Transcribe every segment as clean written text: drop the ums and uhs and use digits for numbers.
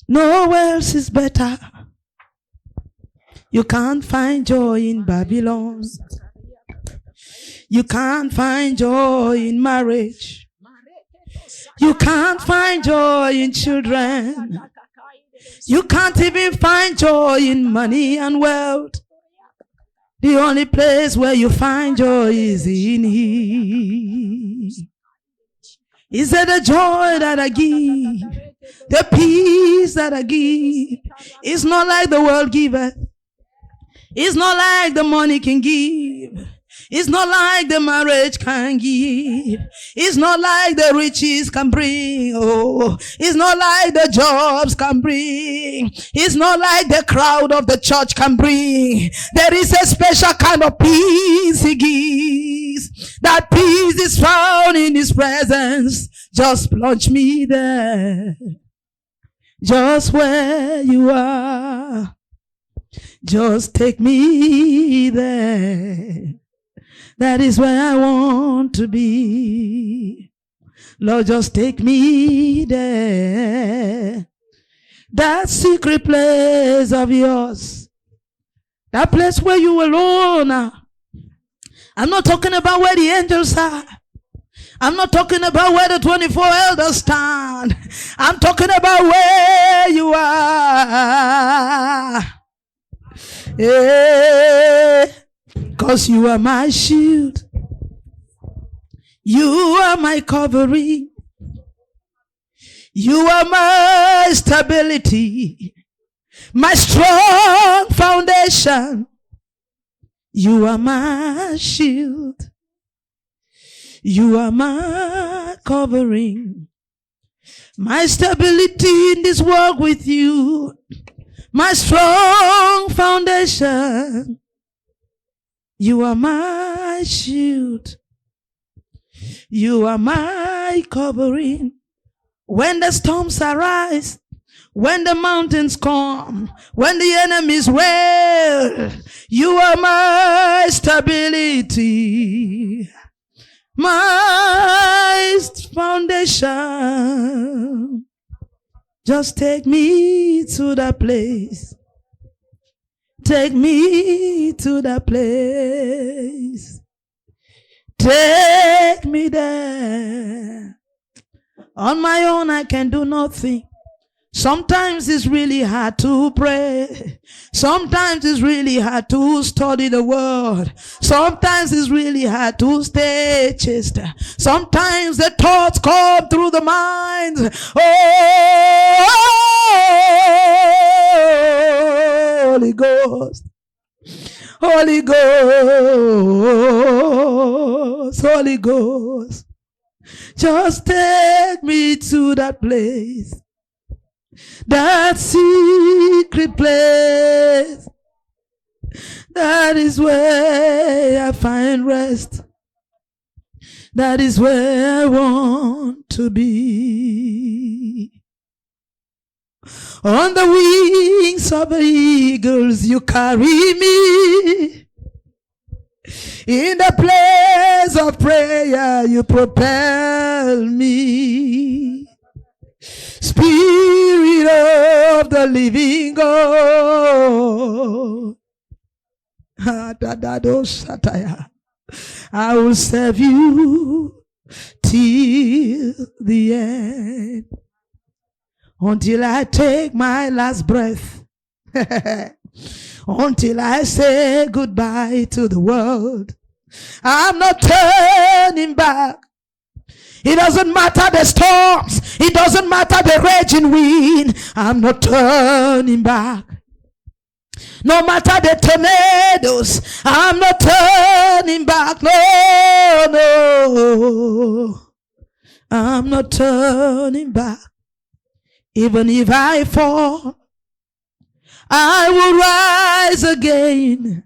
Nowhere else is better. You can't find joy in Babylon. You can't find joy in marriage. You can't find joy in children. You can't even find joy in money and wealth. The only place where you find joy is in Him. He said the joy that I give, the peace that I give, is not like the world giveth. It's not like the money can give. It's not like the marriage can give. It's not like the riches can bring. Oh, it's not like the jobs can bring. It's not like the crowd of the church can bring. There is a special kind of peace He gives. That peace is found in His presence. Just plunge me there. Just where you are. Just take me there. That is where I want to be. Lord, just take me there. That secret place of yours. That place where you alone are. I'm not talking about where the angels are. I'm not talking about where the 24 elders stand. I'm talking about where you are. Yeah. 'Cause you are my shield. You are my covering. You are my stability. My strong foundation. You are my shield. You are my covering. My stability in this world with you. My strong foundation. You are my shield. You are my covering. When the storms arise, when the mountains come, when the enemies wail, you are my stability, my foundation. Just take me to that place. Take me to that place. Take me there. On my own I can do nothing. Sometimes it's really hard to pray. Sometimes it's really hard to study the word. Sometimes it's really hard to stay chaste. Sometimes the thoughts come through the mind. Oh, Holy Ghost. Holy Ghost. Holy Ghost. Just take me to that place. That secret place. That is where I find rest. That is where I want to be. On the wings of eagles you carry me. In the place of prayer you propel me. Spirit of the living God, I will serve you till the end, until I take my last breath, until I say goodbye to the world. I'm not turning back. It doesn't matter the storms. It doesn't matter the raging wind. I'm not turning back. No matter the tornadoes, I'm not turning back. No, no. I'm not turning back. Even if I fall, I will rise again.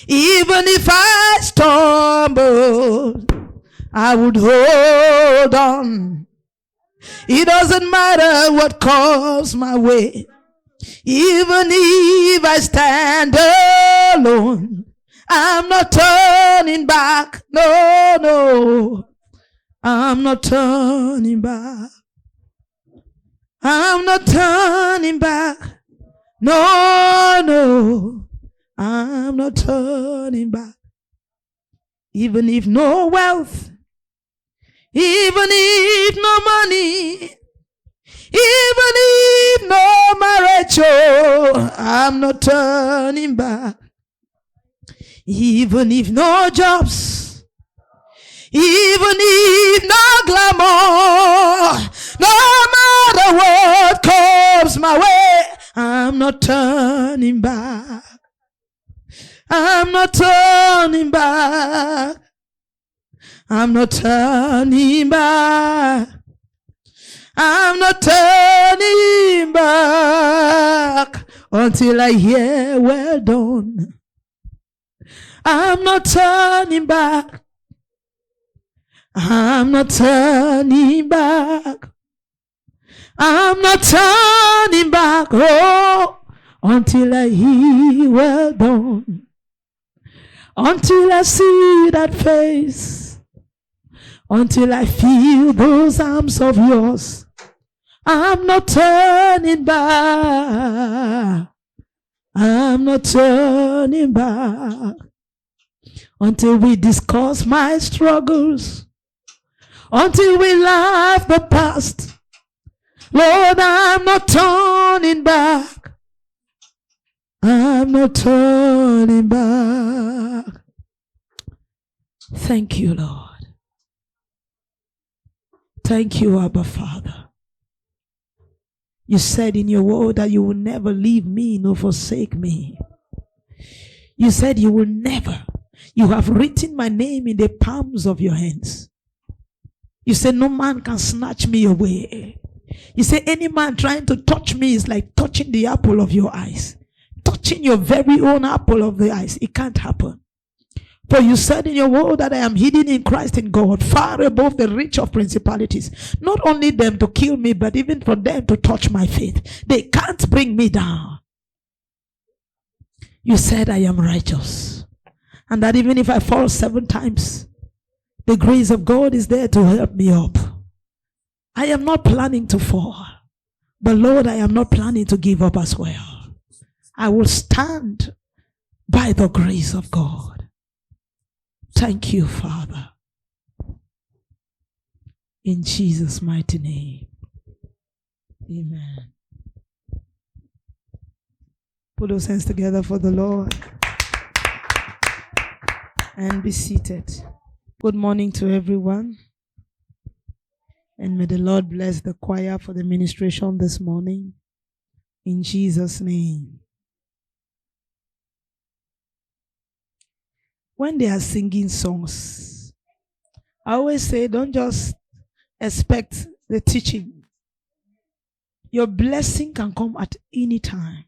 Even if I stumble, I would hold on. It doesn't matter what comes my way. Even if I stand alone, I'm not turning back. No, no. I'm not turning back. I'm not turning back. No, no. I'm not turning back. Even if no wealth, even if no money, even if no marriage, oh, I'm not turning back. Even if no jobs, even if no glamour, no matter what comes my way, I'm not turning back. I'm not turning back. I'm not turning back. I'm not turning back until I hear well done. I'm not turning back. I'm not turning back. I'm not turning back. Oh, until I hear well done. Until I see that face. Until I feel those arms of yours. I'm not turning back. I'm not turning back. Until we discuss my struggles. Until we laugh the past. Lord, I'm not turning back. I'm not turning back. Thank you, Lord. Thank you, Abba Father. You said in your word that you will never leave me nor forsake me. You said you will never. You have written my name in the palms of your hands. You said no man can snatch me away. You say any man trying to touch me is like touching the apple of your eyes. Touching your very own apple of the eyes. It can't happen. For you said in your word that I am hidden in Christ in God, far above the reach of principalities. Not only them to kill me, but even for them to touch my faith. They can't bring me down. You said I am righteous. And that even if I fall 7 times, the grace of God is there to help me up. I am not planning to fall. But Lord, I am not planning to give up as well. I will stand by the grace of God. Thank you, Father. In Jesus' mighty name. Amen. Put those hands together for the Lord. And be seated. Good morning to everyone. And may the Lord bless the choir for the ministration this morning. In Jesus' name. When they are singing songs, I always say, don't just expect the teaching. Your blessing can come at any time.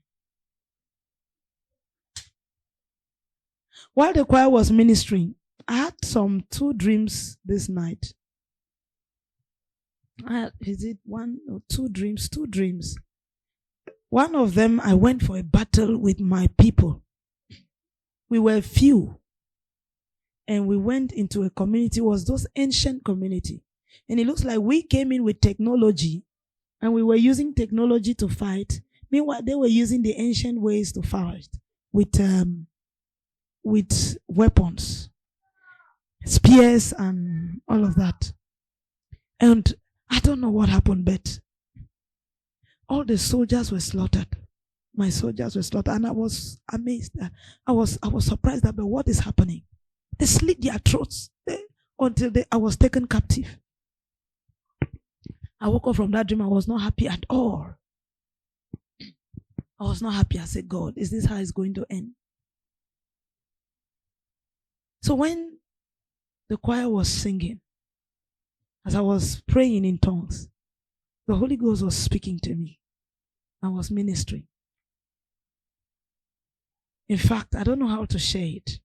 While the choir was ministering, I had 2 dreams this night. Is it 1 or 2 dreams? 2 dreams. One of them, I went for a battle with my people. We were few. And we went into a community. It was those ancient community. And it looks like we came in with technology. And we were using technology to fight. Meanwhile, they were using the ancient ways to fight. With weapons. Spears and all of that. And I don't know what happened, but all the soldiers were slaughtered. My soldiers were slaughtered. And I was amazed. I was surprised about what is happening. They slit their throats until I was taken captive. I woke up from that dream. I was not happy at all. I was not happy. I said, God, is this how it's going to end? So when the choir was singing, as I was praying in tongues, the Holy Ghost was speaking to me. I was ministering. In fact, I don't know how to share it.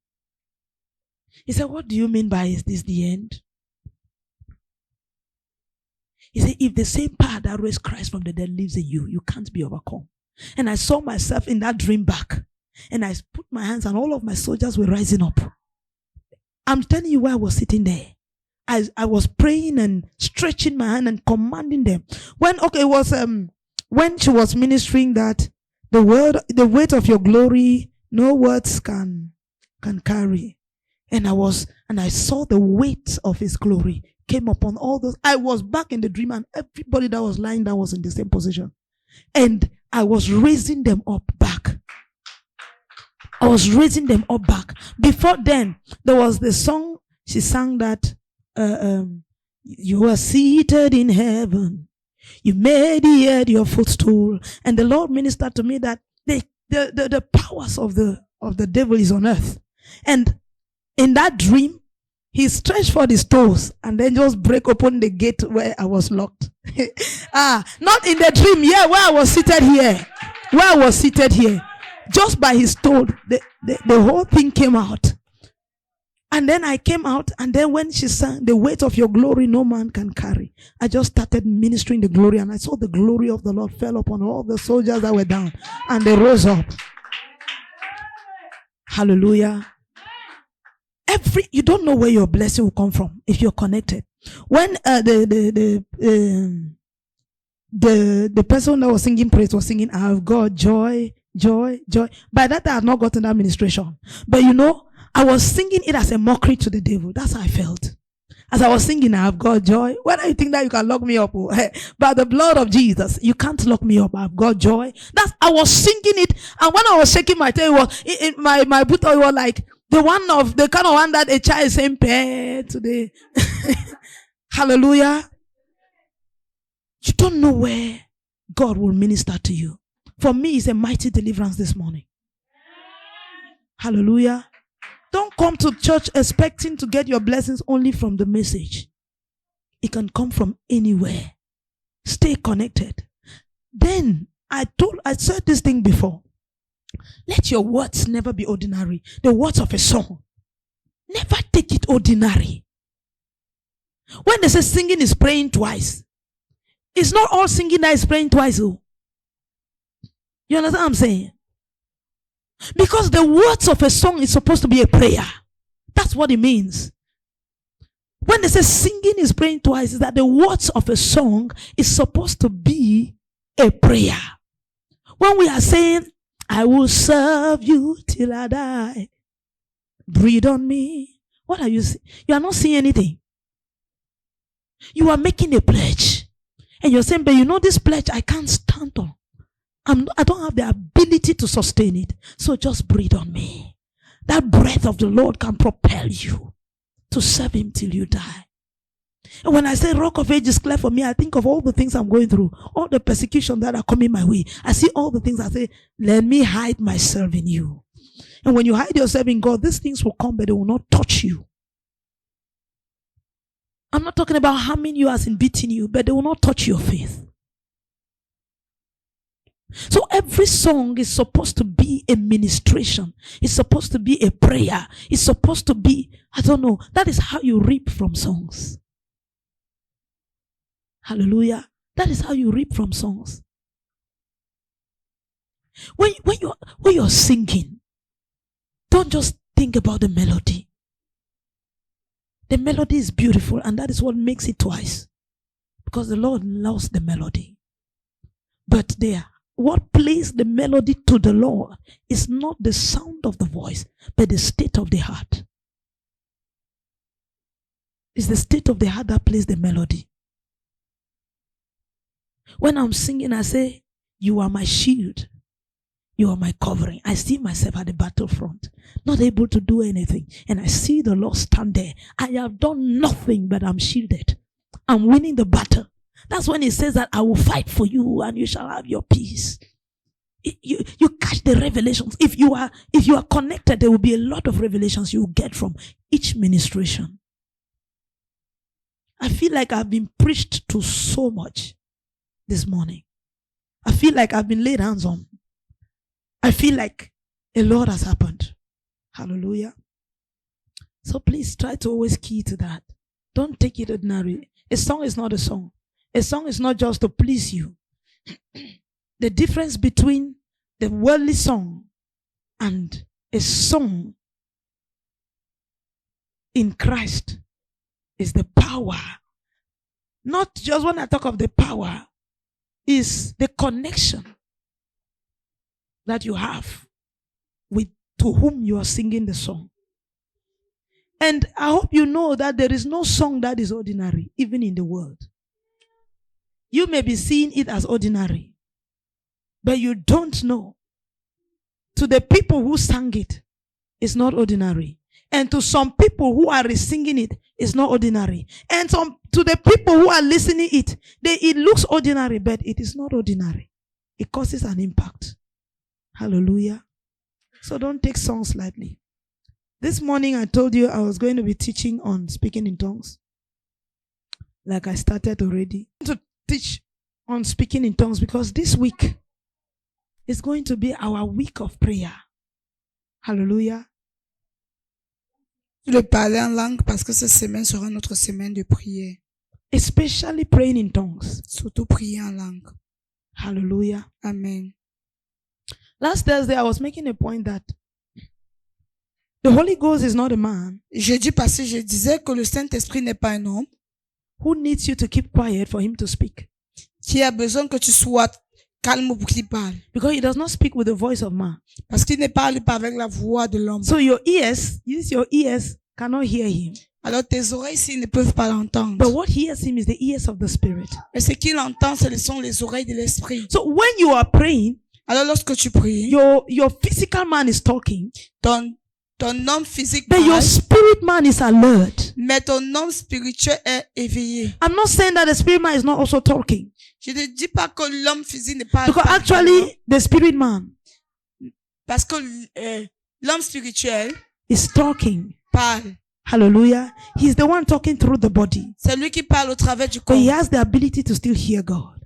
He said, what do you mean by is this the end? He said, if the same power that raised Christ from the dead lives in you, you can't be overcome. And I saw myself in that dream back. And I put my hands and all of my soldiers were rising up. I'm telling you where I was sitting there. I was praying and stretching my hand and commanding them. When, it was when she was ministering that the weight of your glory, no words can carry. And I saw the weight of his glory came upon all those. I was back in the dream and everybody that was lying down was in the same position. And I was raising them up back. I was raising them up back. Before then, there was the song she sang that, you are seated in heaven. You made the earth your footstool. And the Lord ministered to me that the powers of the devil is on earth. And in that dream, he stretched forth his toes and then just break open the gate where I was locked. Not in the dream, where I was seated here. Where I was seated here. Just by his toe, the whole thing came out. And then I came out, and then when she sang, the weight of your glory no man can carry, I just started ministering the glory, and I saw the glory of the Lord fell upon all the soldiers that were down, and they rose up. Hallelujah. You don't know where your blessing will come from if you're connected. When the person that was singing praise was singing, I have got joy, joy, joy. By that I had not gotten that administration. But I was singing it as a mockery to the devil. That's how I felt. As I was singing, I have got joy. Whether you think that you can lock me up, by the blood of Jesus, you can't lock me up. I've got joy. I was singing it, and when I was shaking my tail, my boot was like the kind of one that a child is saying "pay" today. Hallelujah. You don't know where God will minister to you. For me, it's a mighty deliverance this morning. Hallelujah. Don't come to church expecting to get your blessings only from the message. It can come from anywhere. Stay connected. Then, I said this thing before. Let your words never be ordinary. The words of a song. Never take it ordinary. When they say singing is praying twice, it's not all singing that is praying twice. Oh. You understand what I'm saying? Because the words of a song is supposed to be a prayer. That's what it means. When they say singing is praying twice, is that the words of a song is supposed to be a prayer. When we are saying, I will serve you till I die, breathe on me. What are you saying? You are not saying anything. You are making a pledge. And you're saying, but this pledge I can't stand on. I don't have the ability to sustain it. So just breathe on me. That breath of the Lord can propel you to serve him till you die. And when I say Rock of Ages clear for me, I think of all the things I'm going through, all the persecution that are coming my way. I see all the things I say, let me hide myself in you. And when you hide yourself in God, these things will come, but they will not touch you. I'm not talking about harming you as in beating you, but they will not touch your faith. So every song is supposed to be a ministration. It's supposed to be a prayer. It's supposed to be, that is how you reap from songs. Hallelujah. That is how you reap from songs. When you're singing, don't just think about the melody. The melody is beautiful, and that is what makes it twice. Because the Lord loves the melody. But what plays the melody to the Lord is not the sound of the voice, but the state of the heart. It's the state of the heart that plays the melody. When I'm singing, I say, you are my shield. You are my covering. I see myself at the battlefront, not able to do anything. And I see the Lord stand there. I have done nothing, but I'm shielded. I'm winning the battle. That's when he says that I will fight for you and you shall have your peace. You catch the revelations. If you are connected, there will be a lot of revelations you will get from each ministration. I feel like I've been preached to so much this morning. I feel like I've been laid hands on. I feel like a lot has happened. Hallelujah. So please try to always key to that. Don't take it ordinary. A song is not a song. A song is not just to please you. The difference between the worldly song and a song in Christ is the power. Not just when I talk of the power, is the connection that you have with to whom you are singing the song. And I hope you know that there is no song that is ordinary, even in the world. You may be seeing it as ordinary, but you don't know. To the people who sang it, it's not ordinary. And to some people who are singing it, it's not ordinary. And to the people who are listening it looks ordinary, but it is not ordinary. It causes an impact. Hallelujah. So don't take songs lightly. This morning I told you I was going to be teaching on speaking in tongues. Like I started already. To teach on speaking in tongues because this week is going to be our week of prayer. Hallelujah. Le parler en langue parce que cette semaine sera notre semaine de prière. Especially praying in tongues. Surtout prier en langue. Hallelujah. Amen. Last Thursday I was making a point that the Holy Ghost is not a man. Jeudi passé, je disais que le Saint-Esprit n'est pas un homme. Who needs you to keep quiet for him to speak? Qui a besoin que tu sois calme pour qu'il parle. Because he does not speak with the voice of man. Parce qu'il ne parle pas avec la voix de l'homme. So your ears cannot hear him. Alors tes oreilles ici ne peuvent pas l'entendre. But what hears him is the ears of the Spirit. Mais ce qu'il entend, ce sont les oreilles de l'Esprit. So when you are praying, alors lorsque tu pries, your physical man is talking. Ton homme physique but your spirit man is alert. Mais ton homme spirituel est éveillé. I'm not saying that the spirit man is not also talking. Je ne dis pas que l'homme physique n'est pas Because actually, the spirit man parce que l'homme spirituel is talking. Parle. Hallelujah. He's the one talking through the body. C'est lui qui parle au travers du corps. But he has the ability to still hear God.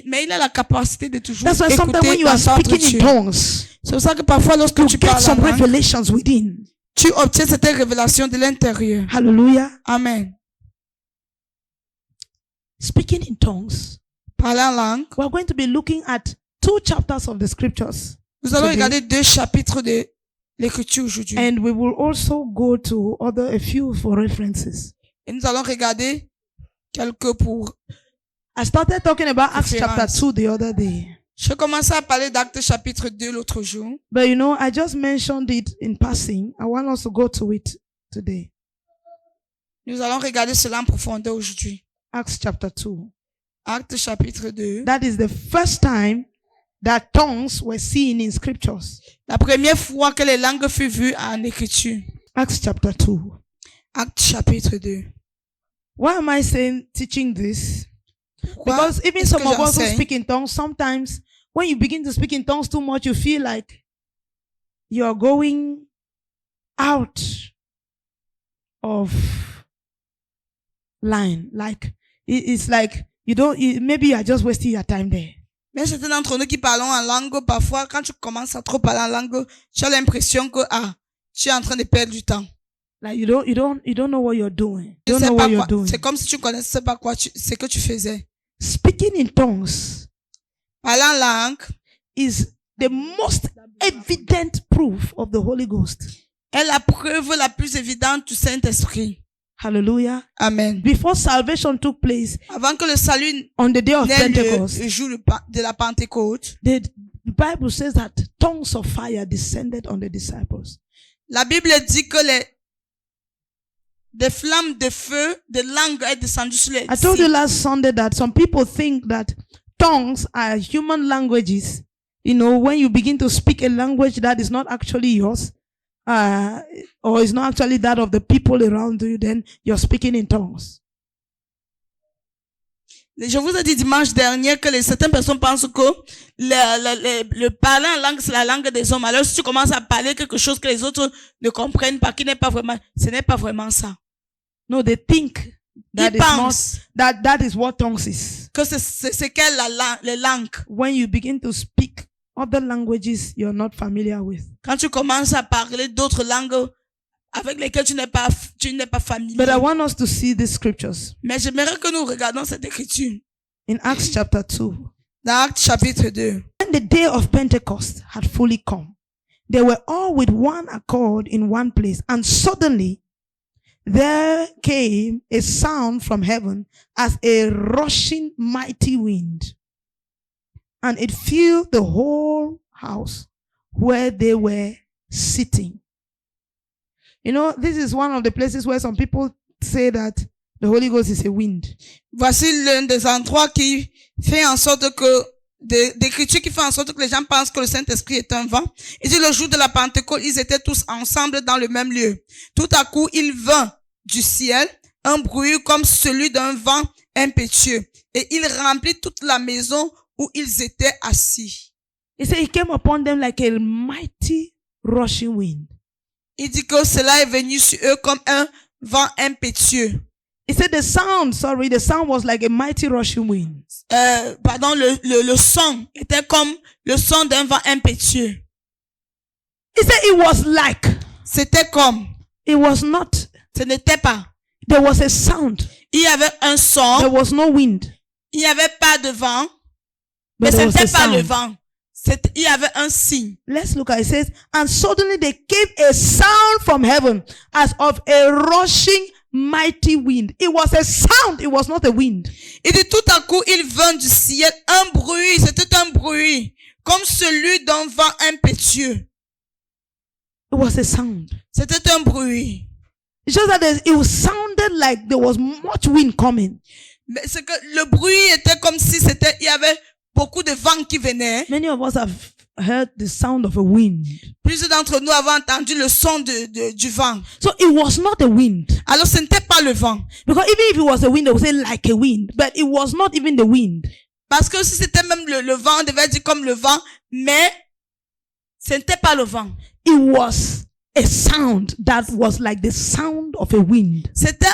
Mais il a la capacité de toujours That's why sometimes when you are speaking in tongues, c'est pour ça que parfois lorsque tu get parles some en langue, revelations within. Tu obtiens cette révélation de l'intérieur. Hallelujah. Amen. Speaking in tongues. Parler en langue. We are going to be looking at 2 chapters of the scriptures. Nous allons regarder 2 chapitres de l'écriture aujourd'hui. And we will also go to a few for references. Et nous allons regarder quelques pour. I started talking about Acts chapter 2 the other day. Je commençais à parler d'Actes chapitre 2 l'autre jour. But you know, I just mentioned it in passing. I want us to go to it today. Nous allons regarder cela en profondeur aujourd'hui. Acts chapter 2. Actes chapitre 2. That is the first time that tongues were seen in scriptures. La première fois que les langues furent vues en écriture. Acts chapter 2. Actes chapitre 2. Why am I teaching this? Because even some of us who speak in tongues, sometimes when you begin to speak in tongues too much, you feel like you're going out of line. Like, it's like maybe you are just wasting your time there. Mais certains d'entre nous qui parlons en langue, parfois, quand tu commences à trop parler en langue, tu as l'impression que, tu es en train de perdre du temps. Like you don't know what you're doing. You don't know what you're doing. C'est comme si tu connaissais pas ce que tu faisais. Speaking in tongues, parler en langue, is the most evident proof of the Holy Ghost. Est la preuve la plus évidente du Saint-Esprit. Hallelujah. Amen. Before salvation took place, avant que le salut on the day of Pentecost, le jour de la Pentecôte, the Bible says that tongues of fire descended on the disciples. La Bible dit que des flammes de feu, de langue est descendu sur les I told you last Sunday that some people think that tongues are human languages. You know, when you begin to speak a language that is not actually yours, or is not actually that of the people around you, then you're speaking in tongues. Je vous ai dit dimanche dernier que certaines personnes pensent que le parler en langue, c'est la langue des hommes. Alors, si tu commences à parler quelque chose que les autres ne comprennent pas, qui n'est pas vraiment, ce n'est pas vraiment ça. No, they think that is what tongues is. Que c'est quelle les langues. When you begin to speak other languages you're not familiar with. Quand tu commences à parler d'autres langues avec lesquelles tu n'es pas familier. But I want us to see these scriptures. Mais j'aimerais que nous regardions cette écriture. In Acts chapter 2. Dans Actes chapitre 2. When the day of Pentecost had fully come, they were all with one accord in one place, and suddenly there came a sound from heaven as a rushing mighty wind. and it filled the whole house where they were sitting. You know, this is one of the places where some people say that the Holy Ghost is a wind. Voici l'un des endroits qui fait en sorte que, d'écriture qui fait en sorte que les gens pensent que le Saint-Esprit est un vent. Il dit le jour de la Pentecôte, ils étaient tous ensemble dans le même lieu. Tout à coup, il vint du ciel un bruit comme celui d'un vent impétueux. Et il remplit toute la maison où ils étaient assis. He said he came upon them like a mighty rushing wind. Il dit que cela est venu sur eux comme un vent impétueux. He said the sound was like a mighty rushing wind. Le son était comme le son d'un vent impétueux. He said it was like. C'était comme. It was not. Ce n'était pas. There was a sound. Il y avait un son. There was no wind. Il n'y avait pas de vent. But Mais ce there was n'était a pas sound. le vent. Il y avait un signe. Let's look at it. It says, and suddenly there came a sound from heaven as of a rushing mighty wind. It was a sound. It was not a wind. Il dit tout à coup, il vint du ciel un bruit. C'était un bruit. Comme celui d'un vent impétueux. It was a sound. C'était un bruit. It's just that it sounded like there was much wind coming. Mais c'est que le bruit était comme si il y avait beaucoup de vent qui venait. Many of us have heard the sound of a wind. Plusieurs d'entre nous avons entendu le son du vent. So it was not a wind. Alors ce n'était pas le vent. Because even if it was a wind, they would say like a wind. But it was not even the wind. Parce que si c'était même le vent, on devait dire comme le vent. Mais ce n'était pas le vent. It was a sound that was like the sound of a wind. C'était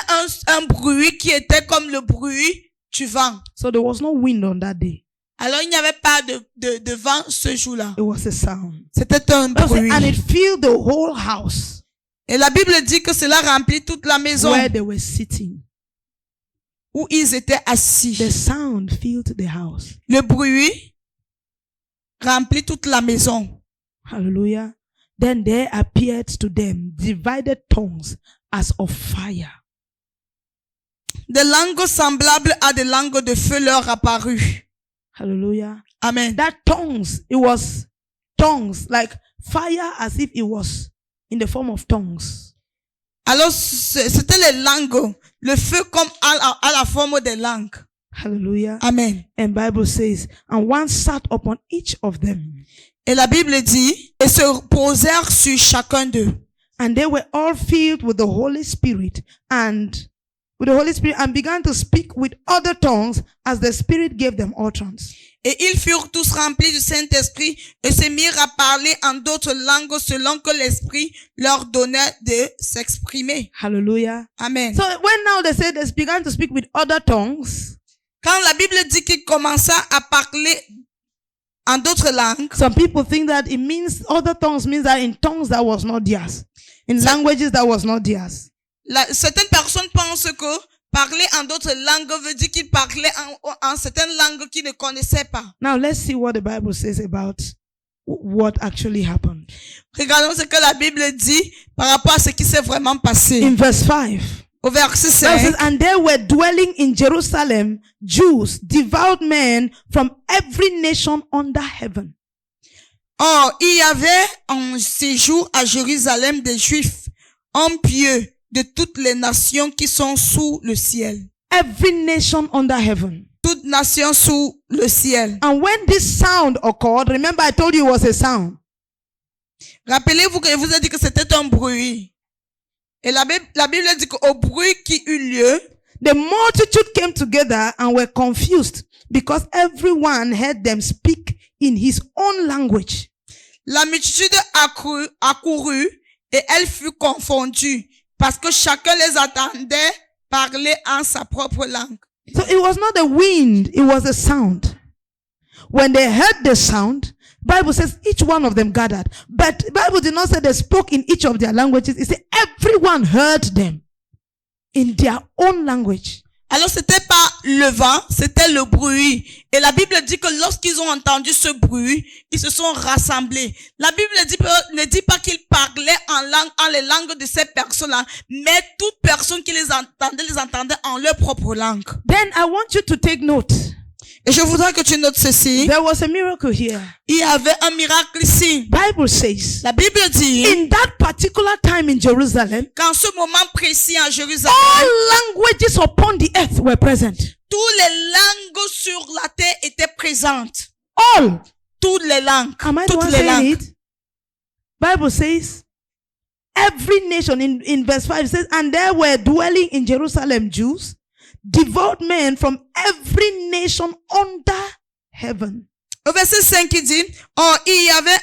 un bruit qui était comme le bruit du vent. So there was no wind on that day. Alors il n'y avait pas de vent ce jour-là. It was a sound. C'était un bruit. And it filled the whole house. Et la Bible dit que cela remplit toute la maison. Where they were sitting. Où ils étaient assis. The sound filled the house. Le bruit remplit toute la maison. Hallelujah. Then there appeared to them divided tongues as of fire. Des langues semblables à des langues de feu leur apparut. Hallelujah. Amen. That tongues, it was tongues, like fire as if it was in the form of tongues. Alors, c'était les langues. Le feu comme à la forme des langues. Hallelujah. Amen. And Bible says, and one sat upon each of them. Et la Bible dit, et se posèrent sur chacun d'eux. And they were all filled with the Holy Spirit and began to speak with other tongues as the Spirit gave them utterance. Et ils furent tous remplis du Saint-Esprit et se mirent à parler en d'autres langues selon que l'Esprit leur donnait de s'exprimer. Hallelujah. Amen. So when now they say they began to speak with other tongues. Quand la Bible dit qu'ils commençaient à parler en d'autres langues. Some people think that it means other tongues means that in tongues that was not theirs. In languages that was not theirs. Certaines personnes pensent que parler en d'autres langues veut dire qu'ils parlaient en certaines langues qu'ils ne connaissaient pas. Now let's see what the Bible says about what actually happened. Regardons ce que la Bible dit par rapport à ce qui s'est vraiment passé. In verse 5. Au verset 5. And there were dwelling in Jerusalem Jews, devout men from every nation under heaven. Or, il y avait en séjour à Jérusalem des Juifs, hommes pieux de toutes les nations qui sont sous le ciel. Every nation under heaven. Toute nation sous le ciel. And when this sound occurred, remember I told you it was a sound. Rappelez-vous que je vous ai dit que c'était un bruit. Et la Bible dit qu'au bruit qui eut lieu, the multitude came together and were confused because everyone heard them speak in his own language. La multitude accourut et elle fut confondue parce que chacun les entendait parler en sa propre langue. So it was not a wind, it was a sound. When they heard the sound, Bible says each one of them gathered. But the Bible did not say they spoke in each of their languages. It said everyone heard them in their own language. Alors c'était pas le vent, c'était le bruit. Et la Bible dit que lorsqu'ils ont entendu ce bruit, ils se sont rassemblés. La Bible ne dit pas qu'ils parlaient en les langues de ces personnes-là, mais toute personne qui les entendait en leur propre langue. Then I want you to take note. Et je voudrais que tu notes ceci. There was a miracle here. Il y avait un miracle ici. Bible says, La Bible dit, in that particular time in Jerusalem, qu'en ce moment précis en Jérusalem, all languages upon the earth were present. toutes les langues sur la terre étaient présentes. All. Toutes les langues. Am I the Toutes one les saying langues. it? Bible says, every nation in verse 5 says, and there were dwelling in Jerusalem Jews, devout men from every nation under heaven. Au verset 5, il dit, oh, il y avait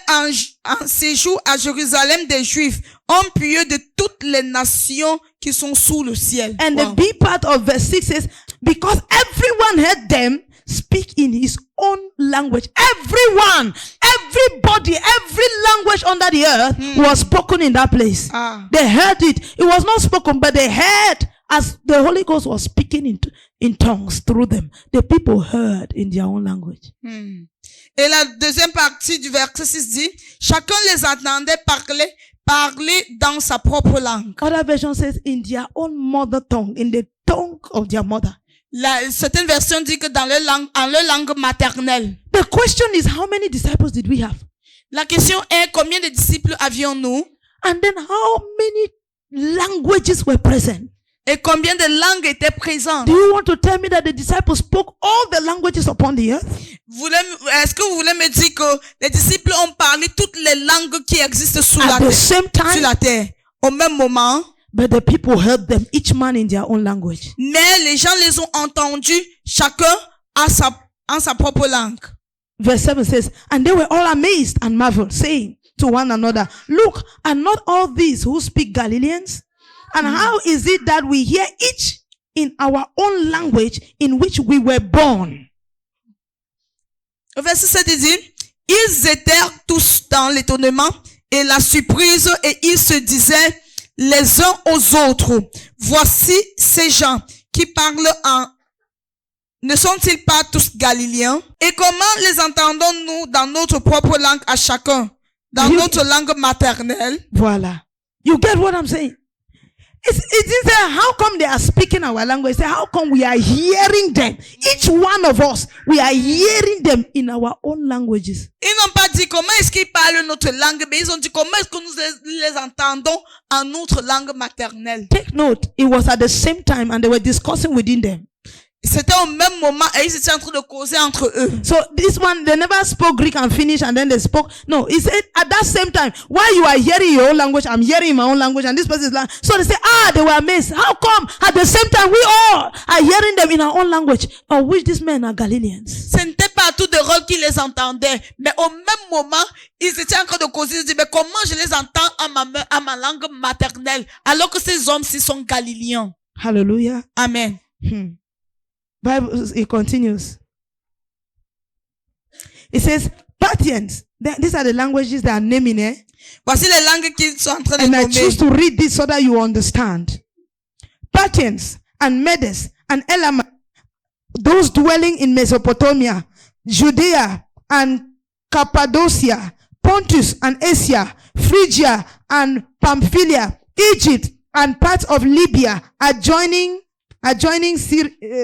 en séjour à Jérusalem des Juifs, hommes pieux de toutes les nations qui sont sous le ciel. And Wow. the B part of verse 6 says, because everyone heard them speak in his own language. Everyone, everybody, every language under the earth was spoken in that place. Ah. They heard it. It was not spoken, but they heard as the Holy Ghost was speaking in tongues through them. The people heard in their own language. Et la deuxième partie du verset 6 dit, chacun les entendait parler dans sa propre langue. Other version says in their own mother tongue, in the tongue of their mother. Certaines versions disent que dans en leur langue maternelle. The question is, how many disciples did we have? La question est, combien de disciples avions-nous? And then how many languages were present? Et combien de langues étaient présentes? Do you want to tell me that the disciples spoke all the languages upon the earth? Est-ce que vous voulez me dire que les disciples ont parlé toutes les langues qui existent sur At the same sur la time, terre? Au même moment, but the people heard them, each man in their own language. mais les gens les ont entendus, chacun en sa propre langue. Verse 7 says, and they were all amazed and marveled, saying to one another, look, are not all these who speak Galileans? And how is it that we hear each in our own language in which we were born? Au verset 7 il dit, ils étaient tous dans l'étonnement et la surprise et ils se disaient les uns aux autres, voici ces gens qui parlent ne sont-ils pas tous galiléens? Et comment les entendons-nous dans notre propre langue à chacun, dans notre langue maternelle? Voila. You get what I'm saying? It is how come they are speaking our language? Say, how come we are hearing them? Each one of us, we are hearing them in our own languages. Ils n'ont pas dit comment est-ce qu'ils parlent notre langue, mais ils ont dit comment est-ce que nous les entendons en notre langue maternelle. Take note, it was at the same time and they were discussing within them. C'était au même moment et ils étaient en train de causer entre eux. So this one, they never spoke Greek and Finnish and then they spoke. No, he said at that same time, while you are hearing your own language, I'm hearing my own language and this person is language. So they say, they were amazed. How come at the same time we all are hearing them in our own language? Of which these men are Galileans. Ce n'était pas tout de rôle qui les entendait, mais au même moment, ils étaient en train de causer, ils disaient, mais comment je les entends à ma langue maternelle, alors que ces hommes-ci sont galiléens. Hallelujah. Amen. Bible, it continues. It says, Parthians. These are the languages that are naming here. Voici les langues qu'ils sont en train de And I nommer. choose to read this so that you understand. Parthians and Medes and Elam, those dwelling in Mesopotamia, Judea and Cappadocia, Pontus and Asia, Phrygia and Pamphylia, Egypt and parts of Libya, adjoining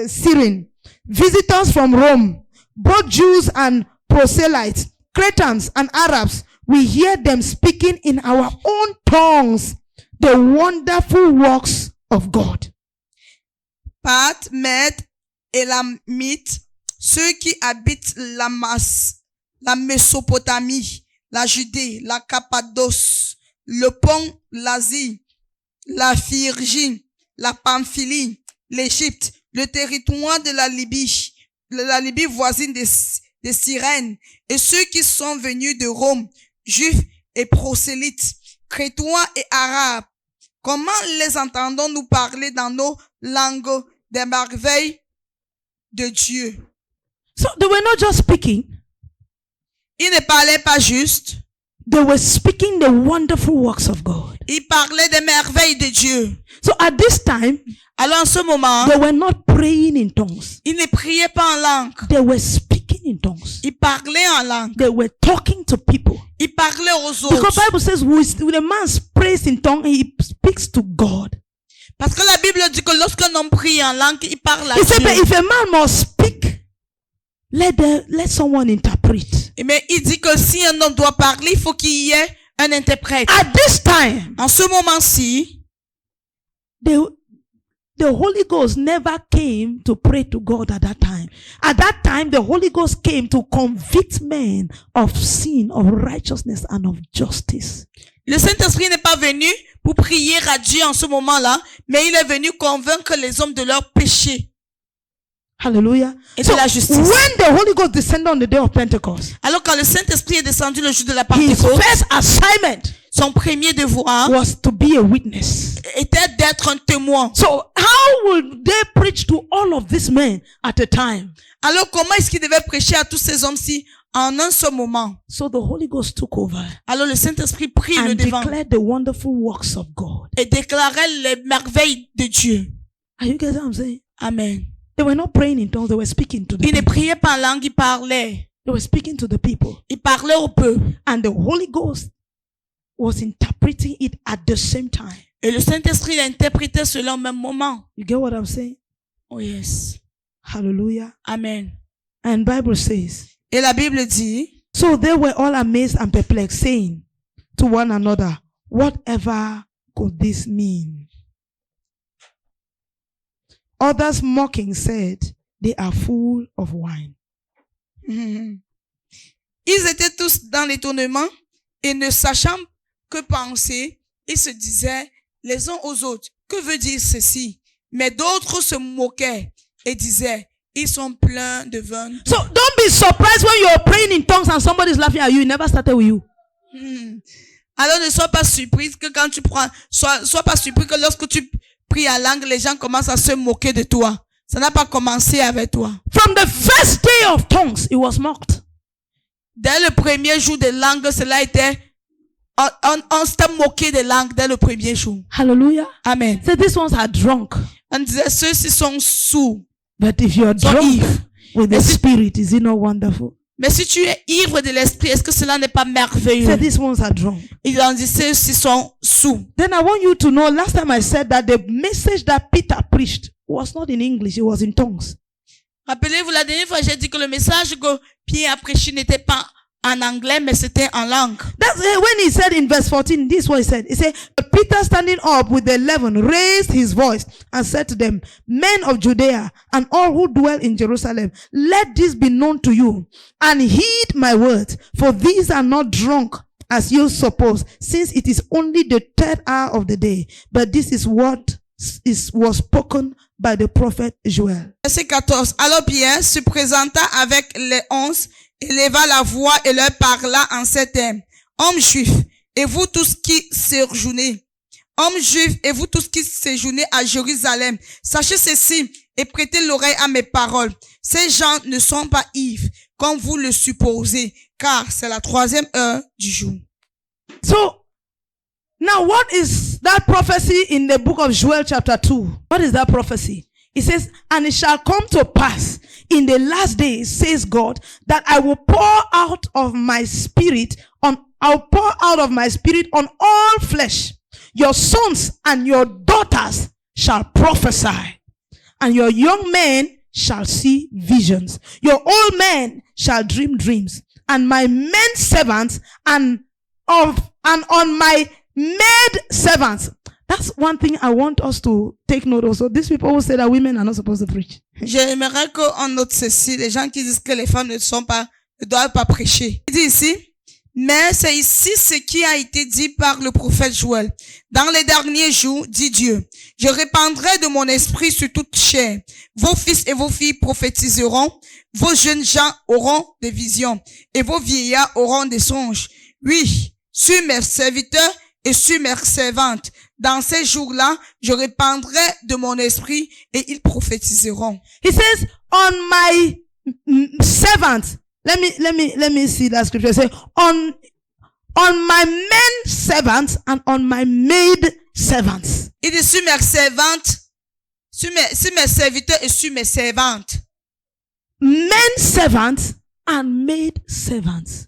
Cyrene, visitors from Rome, both Jews and proselytes, Cretans and Arabs, we hear them speaking in our own tongues the wonderful works of God. Parthes, Mèdes, Élamites, ceux qui habitent la Mésopotamie, la Judée, la Cappadoce, le Pont, l'Asie, la Phrygie, la Pamphylie, l'Égypte, le territoire de la Libye voisine de Cyrène, et ceux qui sont venus de Rome, juifs et prosélytes, crétois et arabes. Comment les entendons-nous parler dans nos langues des merveilles de Dieu? So they were not just speaking, Ils ne parlaient pas juste, they were speaking the wonderful works of God. ils parlaient des merveilles de Dieu. So at this time, Alors en ce moment, they were not praying in tongues. ils ne priaient pas en langue. They were speaking in tongues. Ils parlaient en langue. They were talking to people. Ils parlaient aux Because autres. Bible says when a man prays in tongue, he speaks to God. Parce que la Bible dit que lorsqu'un homme prie en langue, il parle à He said, but Dieu. if a man must speak let someone interpret. Mais il dit que si un homme doit parler, il faut qu'il y ait un interprète. At this time, En ce moment-ci, the Holy Ghost never came to pray to God at that time. At that time, the Holy Ghost came to convict men of sin, of righteousness, and of justice. le Saint-Esprit n'est pas venu pour prier à Dieu en ce moment-là, mais il est venu convaincre les hommes de leur péché Hallelujah. et So de la justice. when the Holy Ghost descended on the day of Pentecost, Alors quand le Saint-Esprit est descendu le jour de la his Pentecôte, first assignment son premier devoir was to be a witness. était d'être un témoin. So how would they preach to all of these men at a time? Alors comment est-ce qu'il devait prêcher à tous ces hommes-ci en un seul moment? So the Holy Ghost took over Alors le Saint-Esprit prit le and devant declared the wonderful works of God. et déclarait les merveilles de Dieu. Are you getting what I'm saying? Amen. They were not praying in tongues, they were speaking to the Il ne people. priait pas en langue, il parlait. They were speaking to the people. Il parlait au peuple. And the Holy Ghost was interpreting it at the same time. Et le Saint-Esprit interprétait cela au même moment. You get what I'm saying? Oh yes. Hallelujah. Amen. And Bible says, Et la Bible dit, so they were all amazed and perplexed, saying to one another, whatever could this mean? Others mocking said, they are full of wine. ils étaient tous dans l'étonnement et ne sachant que penser, ils se disaient les uns aux autres, que veut dire ceci? Mais d'autres se moquaient et disaient, ils sont pleins de vin. So don't be surprised when you're praying in tongues and somebody's laughing at you. It never started with you. Alors ne sois pas surpris que quand tu prends, sois pas surpris que lorsque tu pries en langue, les gens commencent à se moquer de toi. Ça n'a pas commencé avec toi. From the first day of tongues, it was mocked. Dès le premier jour de langue, cela était, on s'était moqué des langues dès le premier jour. Hallelujah. Amen. So these ones are drunk. On disait, ceux-ci sont sous. But if you're Sont drunk ivres. with the Spirit, is it not wonderful? Mais si tu es ivre de l'esprit, est-ce que cela n'est pas So merveilleux? these ones are drunk. Ils ont dit, ceux-ci sont sous. Then I want you to know, last time I said that the message that Peter preached was not in English, it was in tongues. Rappelez-vous, la dernière fois, j'ai dit que le message que Pierre a prêché n'était pas en anglais, mais c'était en langue. That's when he said in verse 14, this is what he said. He said, "But Peter standing up with the 11 raised his voice and said to them, men of Judea and all who dwell in Jerusalem, let this be known to you and heed my words, for these are not drunk as you suppose, since it is only the third hour of the day. But this is what was spoken by the prophet Joel." Verset 14. Alors Pierre se présenta avec les 11, éleva la voix et leur parla en ces termes. Hommes juifs, et vous tous qui séjournez, hommes juifs, et vous tous qui séjournez à Jérusalem, sachez ceci et prêtez l'oreille à mes paroles. Ces gens ne sont pas ivres, comme vous le supposez, car c'est la 3e heure du jour. So, now what is that prophecy in the book of Joel chapter 2? What is that prophecy? It says, and it shall come to pass in the last days, says God, that I will pour out of my spirit on all flesh. Your sons and your daughters shall prophesy, and your young men shall see visions. Your old men shall dream dreams, and my men servants and on my maid servants. That's one thing I want us to take note of. So these people who say that women are not supposed to preach. J'aimerais qu'on note ceci, les gens qui disent que les femmes ne doivent pas prêcher. Il dit ici, mais c'est ici ce qui a été dit par le prophète Joël. Dans les derniers jours, dit Dieu, je répandrai de mon esprit sur toute chair. Vos fils et vos filles prophétiseront, vos jeunes gens auront des visions, et vos vieillards auront des songes. Oui, sur mes serviteurs et sur mes servantes. Dans ces jours-là, je répandrai de mon esprit et ils prophétiseront. He says, on my servants. Let me see that scripture. Say, on my men servants and on my maid servants. Il dit sur mes servantes, sur mes serviteurs et sur mes servantes. Men servants and maid servants.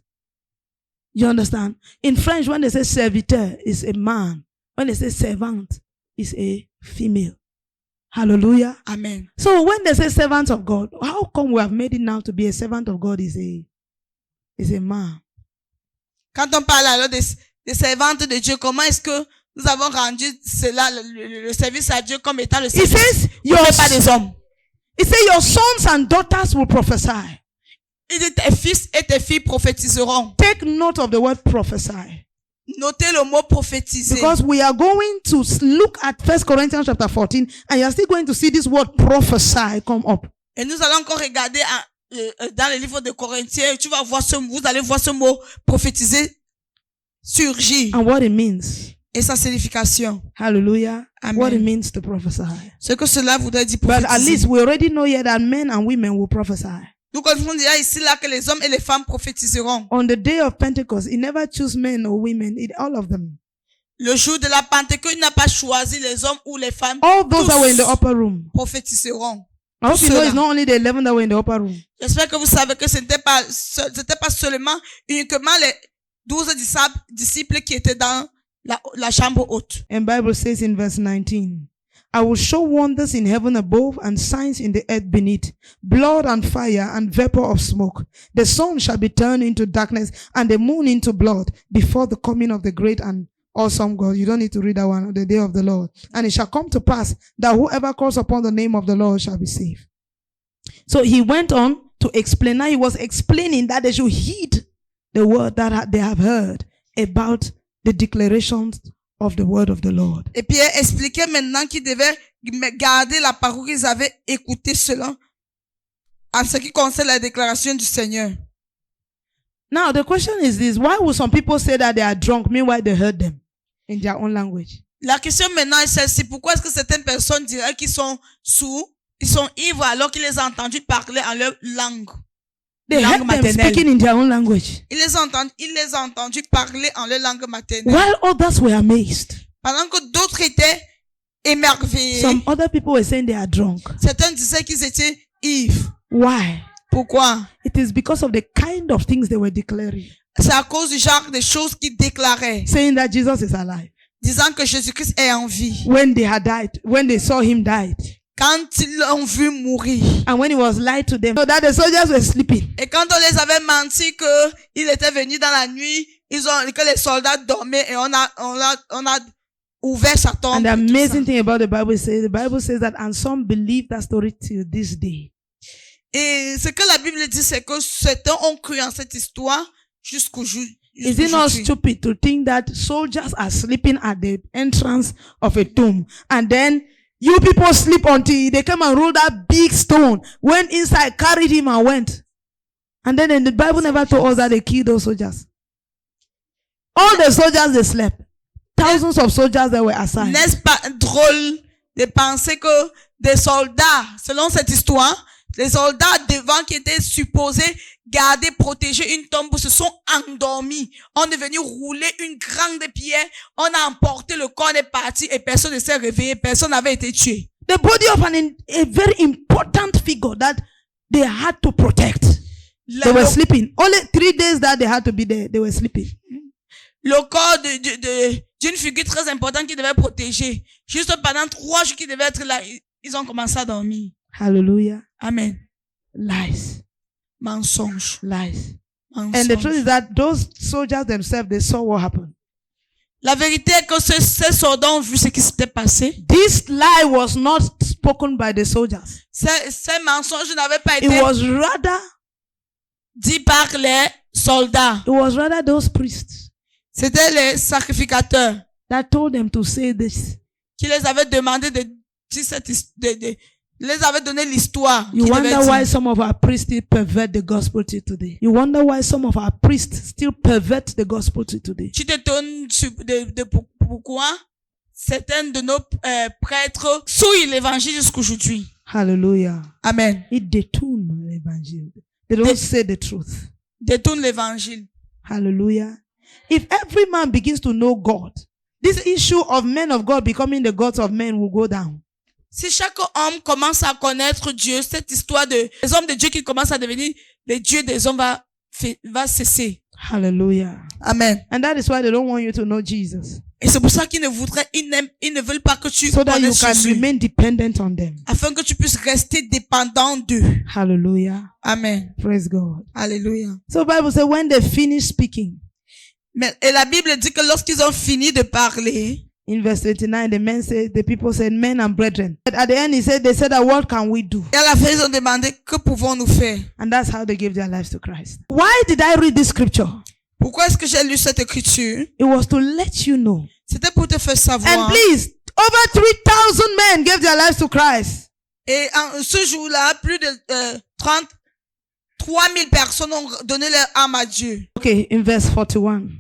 You understand? In French, when they say serviteur, it's a man. When they say servant, it's a female. Hallelujah. Amen. So when they say servant of God, how come we have made it now to be a servant of God is a man? Quand on parle alors des servantes de Dieu, comment est-ce que nous avons rendu cela, le service à Dieu comme étant le It service? says Pas des hommes. It says your sons and daughters will prophesy. Il dit tes fils et tes filles prophétiseront. Take note of the word prophesy. Notez le mot prophétiser. Because we are going to look at 1 Corinthians chapter 14 and you are still going to see this word prophesy come up. Et nous allons encore regarder dans le livre de Corinthiens, vous allez voir ce mot prophétiser surgir. And what it means. Et sa signification. Hallelujah. Amen. What it means to prophesy. Ce que cela voudrait dire But prophétiser. at least we already know here that men and women will prophesy. Nous connaissons déjà ici là que les hommes et les femmes prophétiseront. On the day of Pentecost, he never chose men or women, all of them. Le jour de la Pentecôte, il n'a pas choisi les hommes ou les femmes. All those Tous that were in the upper room. prophétiseront. I hope you know it's not only the 11 that were in the upper room. J'espère que vous savez que ce n'était pas seulement uniquement les 12 disciples qui étaient dans la chambre haute. And Bible says in verse 19, I will show wonders in heaven above and signs in the earth beneath, blood and fire and vapor of smoke. The sun shall be turned into darkness and the moon into blood before the coming of the great and awesome God. You don't need to read that one, the day of the Lord. And it shall come to pass that whoever calls upon the name of the Lord shall be saved. So he went on to explain. Now he was explaining that they should heed the word that they have heard about the declarations of the word of the Lord. Et puis il expliquait maintenant qu'ils devaient garder la parole qu'ils avaient écoutée selon en ce qui concerne la déclaration du Seigneur. Now the question is this: why would some people say that they are drunk, meanwhile they heard them in their own language? La question maintenant est celle-ci: pourquoi est-ce que certaines personnes diraient qu'ils sont sourds, ils sont ivres alors qu'ils les ont entendus parler en leur langue? They Langue heard them maternelle. speaking in their own language, Ils les ont entendus parler en leur langue maternelle. while others were amazed. Pendant que d'autres étaient émerveillés. Some other people were saying they are drunk. Certains disaient qu'ils étaient ivres. Why? Pourquoi? It is because of the kind of things they were declaring, C'est à cause du genre de choses qu'ils déclaraient, saying that Jesus is alive. disant que Jésus-Christ est en vie. When they had died, when they saw him died, Quand ils l'ont vu mourir. and when he was lied to them, so that the soldiers were sleeping. Et quand on les avait menti que il était venu dans la nuit, que les soldats dormaient et on a ouvert sa tombe. And the et tout ça. amazing thing about the Bible says that, and some believe that story till this day. Et ce que la Bible dit, c'est que certains ont cru en cette histoire jusqu'au jour. Is it not stupid to think that soldiers are sleeping at the entrance of a tomb, and then you people sleep until they came and rolled that big stone, went inside, carried him and went. And then the Bible never told us that they killed those soldiers. All the soldiers, they slept. Thousands of soldiers that were assigned. N'est-ce pas drôle de penser que des soldats, selon cette histoire, les soldats devant qui étaient supposés garder, protéger une tombe se sont endormis. On est venu rouler une grande pierre. On a emporté le corps est parti et personne ne s'est réveillé. Personne n'avait été tué. The body of a very important figure that they had to protect. They were sleeping. Only 3 days that they had to be there, they were sleeping. Le corps d'une figure très importante qui devait protéger. Juste pendant 3 jours qu'ils devaient être là, ils ont commencé à dormir. Hallelujah. Amen. Lies. Mensonge. Lies. Mensonge. And the truth is that those soldiers themselves, they saw what happened. La vérité est que ces soldats ont vu ce qui s'était passé. This lie was not spoken by the soldiers. Ces mensonges n'avaient pas It été was rather, dit par les soldats. those priests C'était les sacrificateurs that told them to say this. qui les avaient demandé de dire les avaient donné l'histoire. You qu'ils wonder devaient why dire. some of our priests still pervert the gospel till today. You wonder why some of our priests still pervert the gospel till today. Tu t'étonnes de pourquoi certains de nos prêtres souillent l'évangile jusqu'aujourd'hui. Hallelujah. Amen. It détourne l'évangile. They don't say the truth. Détournent l'évangile. Hallelujah. If every man begins to know God, this issue of men of God becoming the gods of men will go down. Si chaque homme commence à connaître Dieu, cette histoire des hommes de Dieu qui commencent à devenir les dieux des hommes va cesser. Hallelujah. Amen. And that is why they don't want you to know Jesus. Et c'est pour ça qu'ils ne veulent pas que tu so that you connaisses can Jésus. remain dependent on them. Afin que tu puisses rester dépendant d'eux. Hallelujah. Amen. Praise God. Alléluia. So Bible says when they finish speaking, Et la Bible dit que lorsqu'ils ont fini de parler, in verse 29, the people said, men and brethren. But at the end, they said, that what can we do? et à la fin ils ont demandé que pouvons-nous faire. And that's how they gave their lives to Christ. Why did I read this scripture? Pourquoi est-ce que j'ai lu cette écriture? It was to let you know. C'était pour te faire savoir. And please, over 3,000 men gave their lives to Christ. Et en ce jour-là, plus de 3000 personnes ont donné leur âme à Dieu. Okay, in verse 41.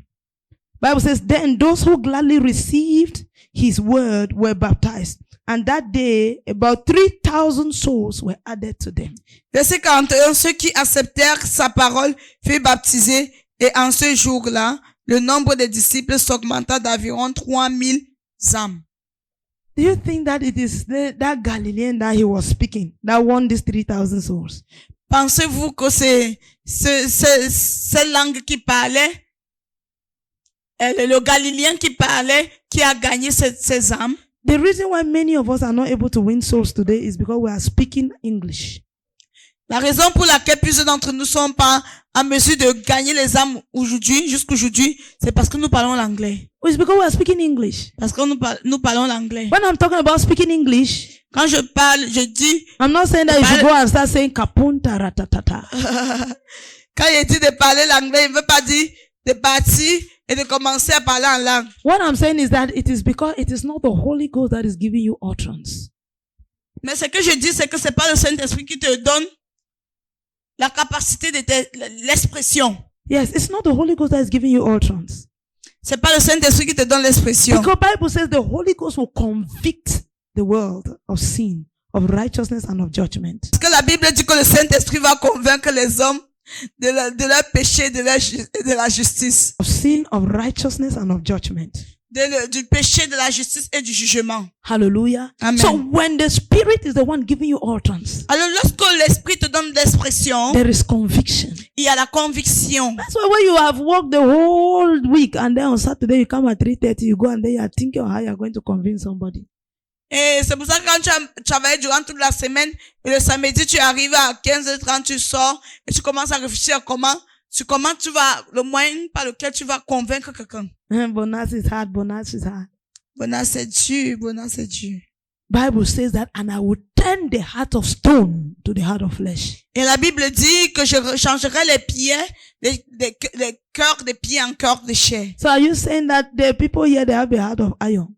Bible says, then those who gladly received his word were baptized. And that day, about 3,000 souls were added to them. Verset 41, ceux qui acceptèrent sa parole furent baptisés. Et en ce jour-là, le nombre des disciples s'augmenta d'environ 3000 âmes. Do you think that it is that Galilean that he was speaking that won these 3,000 souls? Pensez-vous que c'est cette langue qui parlait, le Galiléen qui parlait, qui a gagné ces âmes? The reason why many of us are not able to win souls today is because we are speaking English. La raison pour laquelle plusieurs d'entre nous ne sont pas en mesure de gagner les âmes jusqu'aujourd'hui, c'est parce que nous parlons l'anglais. It's because we are speaking English. Parce que nous parlons l'anglais. When I'm talking about speaking English, Quand je parle, je dis, I'm not saying that you should go and start saying kapunta ratatata. quand il dit de parler l'anglais, il ne veut pas dire de partir et de commencer à parler en langue. What I'm saying is that it is because it is not the Holy Ghost that is giving you utterance. Mais ce que je dis, c'est que c'est pas le Saint-Esprit qui te donne la capacité de l'expression. Yes, it's not the Holy Ghost that is giving you utterance. C'est pas le Saint-Esprit qui te donne l'expression. Because Bible says the Holy Ghost will convict the world of sin, of righteousness, and of judgment. Parce que la Bible dit que le Saint-Esprit va convaincre les hommes de leur péché et de la justice. Of sin, of righteousness, and of judgment. Du péché, de la justice et du jugement. Hallelujah. Amen. So when the Spirit is the one giving you utterance, Alors lorsque l'Esprit te donne l'expression, there is conviction. il y a la conviction. That's why when you have worked the whole week and then on Saturday you come at 3:30, you go and then you are thinking of how you are going to convince somebody. Et c'est pour ça que quand tu as travaillé durant toute la semaine, et le samedi tu arrives à 15h30, tu sors, et tu commences à réfléchir comment tu vas, le moyen par lequel tu vas convaincre quelqu'un. Bonus is hard, bonus is hard. Bonheur c'est dur, bonheur c'est dur. Bible says that, and I will turn the heart of stone to the heart of flesh. Et la Bible dit que je changerai les cœurs des pieds en cœurs de chair. So are you saying that the people here, they have the heart of iron?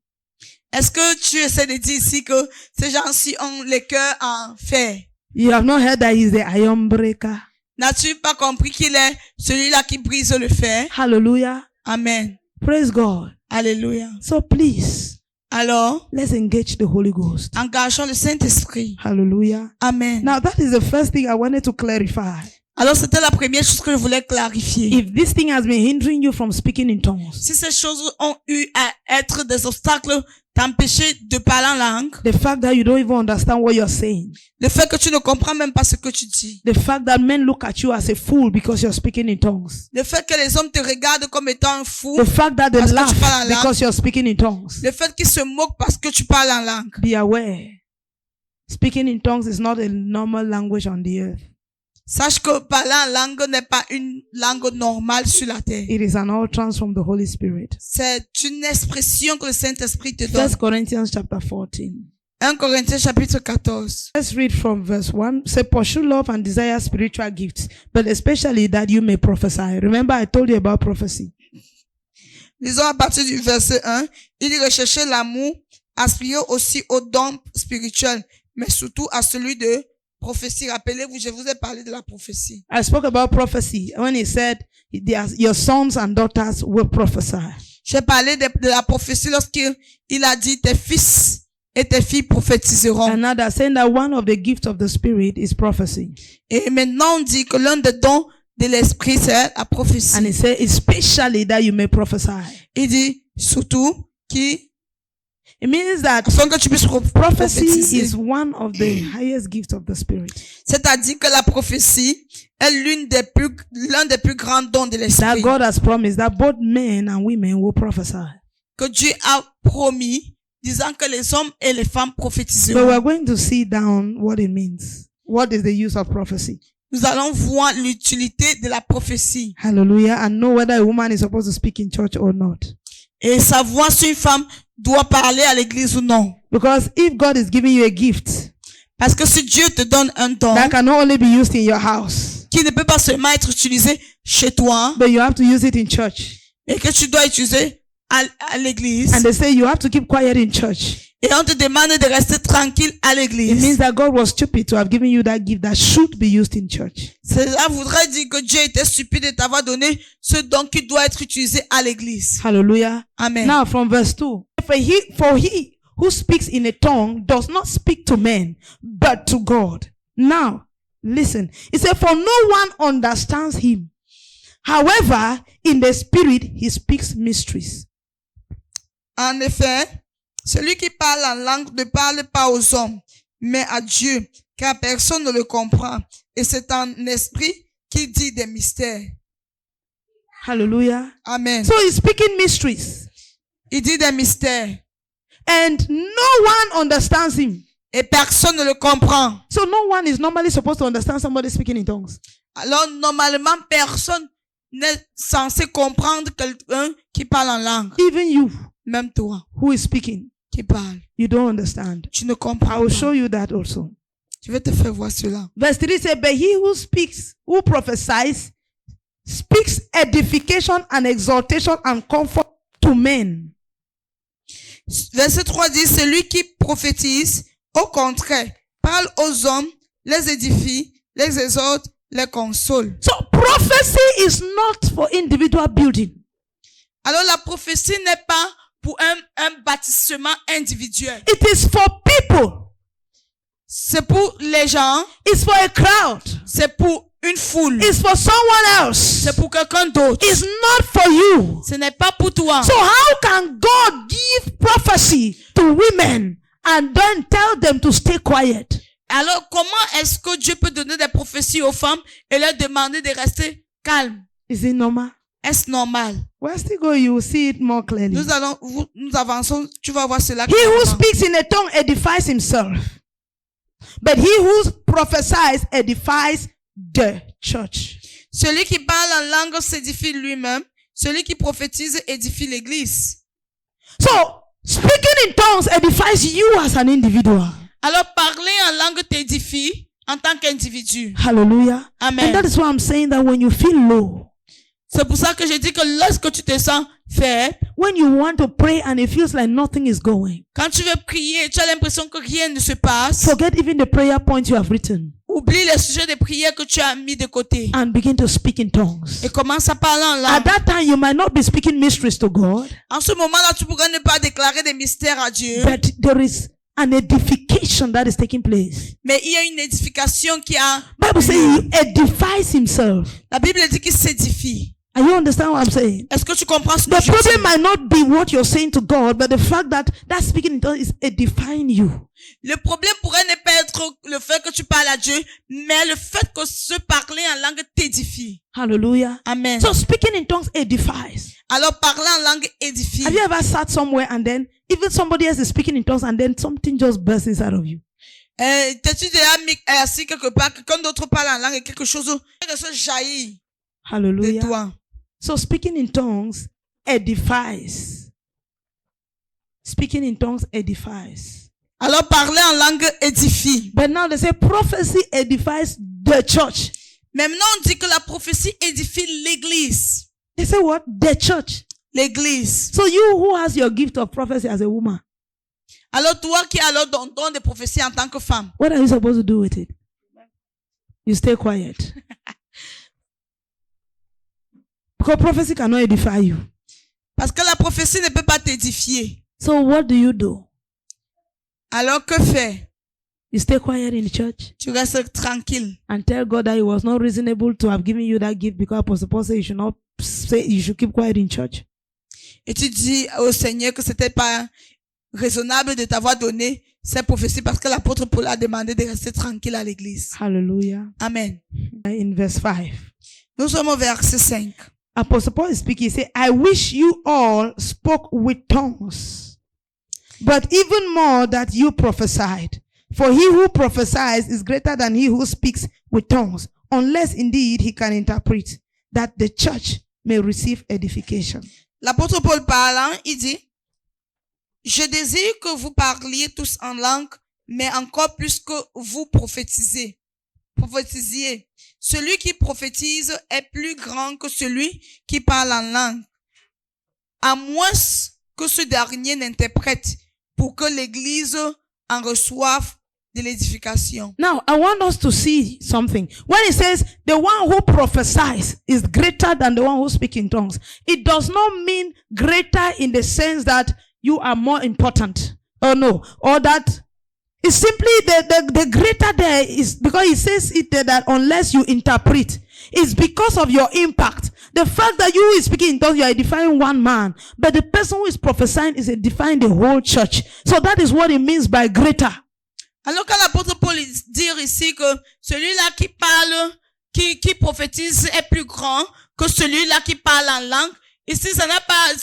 Est-ce que tu essaies de dire ici que ces gens-ci ont les cœurs en fer? You have not heard that he's the iron breaker. N'as-tu pas compris qu'il est celui-là qui brise le fer? Hallelujah. Amen. Praise God. Alléluia. So please, Alors, let's engage the Holy Ghost. engageons le Saint-Esprit. Hallelujah. Amen. Now that is the first thing I wanted to clarify. Alors, c'était la première chose que je voulais clarifier. If this thing has been hindering you from speaking in tongues, Si ces choses ont eu à être des obstacles, t'empêcher de parler en langue, the fact that you don't even understand what you're saying, le fait que tu ne comprends même pas ce que tu dis, the fact that men look at you as a fool because you're speaking in tongues, le fait que les hommes te regardent comme étant un fou, the fact that they Parce que laugh tu parles en langue. because you're speaking in tongues, le fait qu'ils se moquent parce que tu parles en langue. be aware. Speaking in tongues is not a normal language on the earth. Sache que parler en langue n'est pas une langue normale sur la terre. It is an utterance from the Holy Spirit. C'est une expression que le Saint-Esprit te donne. 1 Corinthians chapter 14. 1 Corinthiens chapitre 14. Let's read from verse 1. Say, pursue love and desire spiritual gifts, but especially that you may prophesy. Remember, I told you about prophecy. Lisons à partir du verset 1. Il recherchait l'amour, aspirant aussi aux dons spirituels, mais surtout à celui de prophétie. Rappelez-vous, je vous ai parlé de la prophétie. I spoke about prophecy when he said, your sons and daughters will prophesy. J'ai parlé de la prophétie lorsqu'il a dit tes fils et tes filles prophétiseront. And now they're saying that one of the gifts of the Spirit is prophecy. Et maintenant on dit que l'un des dons de l'esprit c'est la prophétie. And he said, especially that you may prophesy. Il dit surtout qui It means that afin que tu puisses prophecy prophétiser. is one of the highest gifts of the Spirit. C'est-à-dire que la prophétie est l'un des plus grands dons de That l'esprit. God has promised that both men and women will prophesy. que Dieu a promis, disant que les hommes et les femmes But we prophétiseront. are going to see down what it means. What is the use of prophecy? Nous allons voir l'utilité de la prophétie Hallelujah. And know whether a woman is supposed to speak in church or not. et savoir si une femme doit parler à l'église ou non. Because if God is giving you a gift Parce que si Dieu te donne un don that can not only be used in your house, qui ne peut pas seulement être utilisé chez toi, but you have to use it in church. et que tu dois utiliser à l'église, And they say you have to keep quiet in church. et on te demande de rester tranquille à It l'église, means that God was stupid to have given you that gift that should be used in church. cela voudrait dire que Dieu était stupide de t'avoir donné ce don qui doit être utilisé à l'église. Hallelujah. Amen. Now from verse 2. For he who speaks in a tongue does not speak to men, but to God. Now, listen. It said, for no one understands him. However, in the spirit, he speaks mysteries. En effet, celui qui parle en langue ne parle pas aux hommes, mais à Dieu, car personne ne le comprend. Et c'est en esprit qu'il dit des mystères. Hallelujah. Amen. So he's speaking mysteries. Il dit des mystères. And no one understands him. Et personne ne le comprend. So no one is normally supposed to understand somebody speaking in tongues. Alors, normalement, personne n'est censé comprendre quelqu'un qui parle en langue. Even you Même toi, who is speaking, qui parle. you don't understand. Tu ne I comprends will pas. show you that also. Je vais te faire voir cela. Verse 3 says, but he who speaks, who prophesies, speaks edification and exaltation and comfort to men. Verset 3 dit, celui qui prophétise, au contraire, parle aux hommes, les édifie, les exhorte, les console. So prophecy is not for individual building. Alors la prophétie n'est pas pour un bâtissement individuel. It is for people. C'est pour les gens, It's for a crowd. c'est pour une foule, It's for someone else. c'est pour quelqu'un d'autre. It's not for you. Ce n'est pas pour toi. So how can God give prophecy to women and then tell them to stay quiet? Alors comment est-ce que Dieu peut donner des prophéties aux femmes et leur demander de rester calmes? Is it normal? Est-ce normal? Well, still go, you will see it more clearly. Nous avançons, tu vas voir cela. He who clairement. speaks in a tongue edifies himself. But he who prophesies edifies the church. Celui qui parle en langue s'édifie lui-même. Celui qui prophétise édifie l'église. So, speaking in tongues edifies you as an individual. Alors parler en langue t'édifie en tant qu'individu. Hallelujah. And Amen. that is why I'm saying that when you feel low, C'est pour ça que je dis que lorsque tu te sens faible, when you want to pray and it feels like nothing is going, quand tu veux prier, tu as l'impression que rien ne se passe, forget even the prayer points you have written oublie les sujets de prière que tu as mis de côté and begin to speak in tongues. et commence à parler en At langue. that time, you might not be speaking mysteries to God, En ce moment-là, tu pourrais ne pas déclarer des mystères à Dieu, but there is an edification that is taking place. mais il y a une édification qui a... Bible says he edifies himself. La Bible dit qu'il s'édifie. Are you understand what I'm saying? Est-ce que tu comprends ce que The je problem dis? might not be what you're saying to God, but the fact that that speaking in tongues is edifying you. Le problème pourrait ne pas être le fait que tu parles à Dieu, mais le fait que ce parler en langue t'édifie. Hallelujah. Amen. So speaking in tongues edifies. Alors parler en langue édifie. Have you ever sat somewhere and then even somebody else is speaking in tongues and then something just bursts inside of you? T'es-tu déjà mis assis quelque part, quelqu'un d'autre parle en langue et quelque chose jaillit de Hallelujah. toi. So speaking in tongues edifies. Speaking in tongues edifies. Alors parler en langue édifie. But now they say prophecy edifies the church. Mais maintenant on dit que la prophétie édifie l'église. They say what? The church. L'église. So you who has your gift of prophecy as a woman, Alors toi qui as alors ton don de prophétie en tant que femme, what are you supposed to do with it? You stay quiet. Because prophecy cannot edify you. parce que la prophétie ne peut pas t'édifier. So what do? Alors que faire? You stay quiet in the church Tu restes tranquille. and tell God that it was not reasonable to have given you that gift because Apostle Paul said you should keep quiet in church. Et tu dis au Seigneur que c'était pas raisonnable de t'avoir donné cette prophétie parce que l'apôtre Paul a demandé de rester tranquille à l'église. Hallelujah. Amen. In verse 5. Nous sommes au verset 5. Apostle Paul is speaking. He said, I wish you all spoke with tongues, but even more that you prophesied. For he who prophesies is greater than he who speaks with tongues, unless indeed he can interpret, that the church may receive edification. L'apôtre Paul parlant, il dit, je désire que vous parliez tous en langue, mais encore plus que vous prophétisiez. Celui qui prophétise est plus grand que celui qui parle en langue, à moins que ce dernier n'interprète, pour que l'Église en reçoive de l'édification. Now, I want us to see something. When it says the one who prophesies is greater than the one who speaks in tongues, it does not mean greater in the sense that you are more important. Or no. Or that it's simply the greater there is because it says it there that unless you interpret, it's because of your impact. The fact that you is speaking in tongues, you are edifying one man, but the person who is prophesying is edifying the whole church. So that is what it means by greater. Alors quand l'apôtre Paul dit ici que celui-là qui parle, qui prophétise est plus grand que celui-là qui parle en langue, ici ça n'a pas,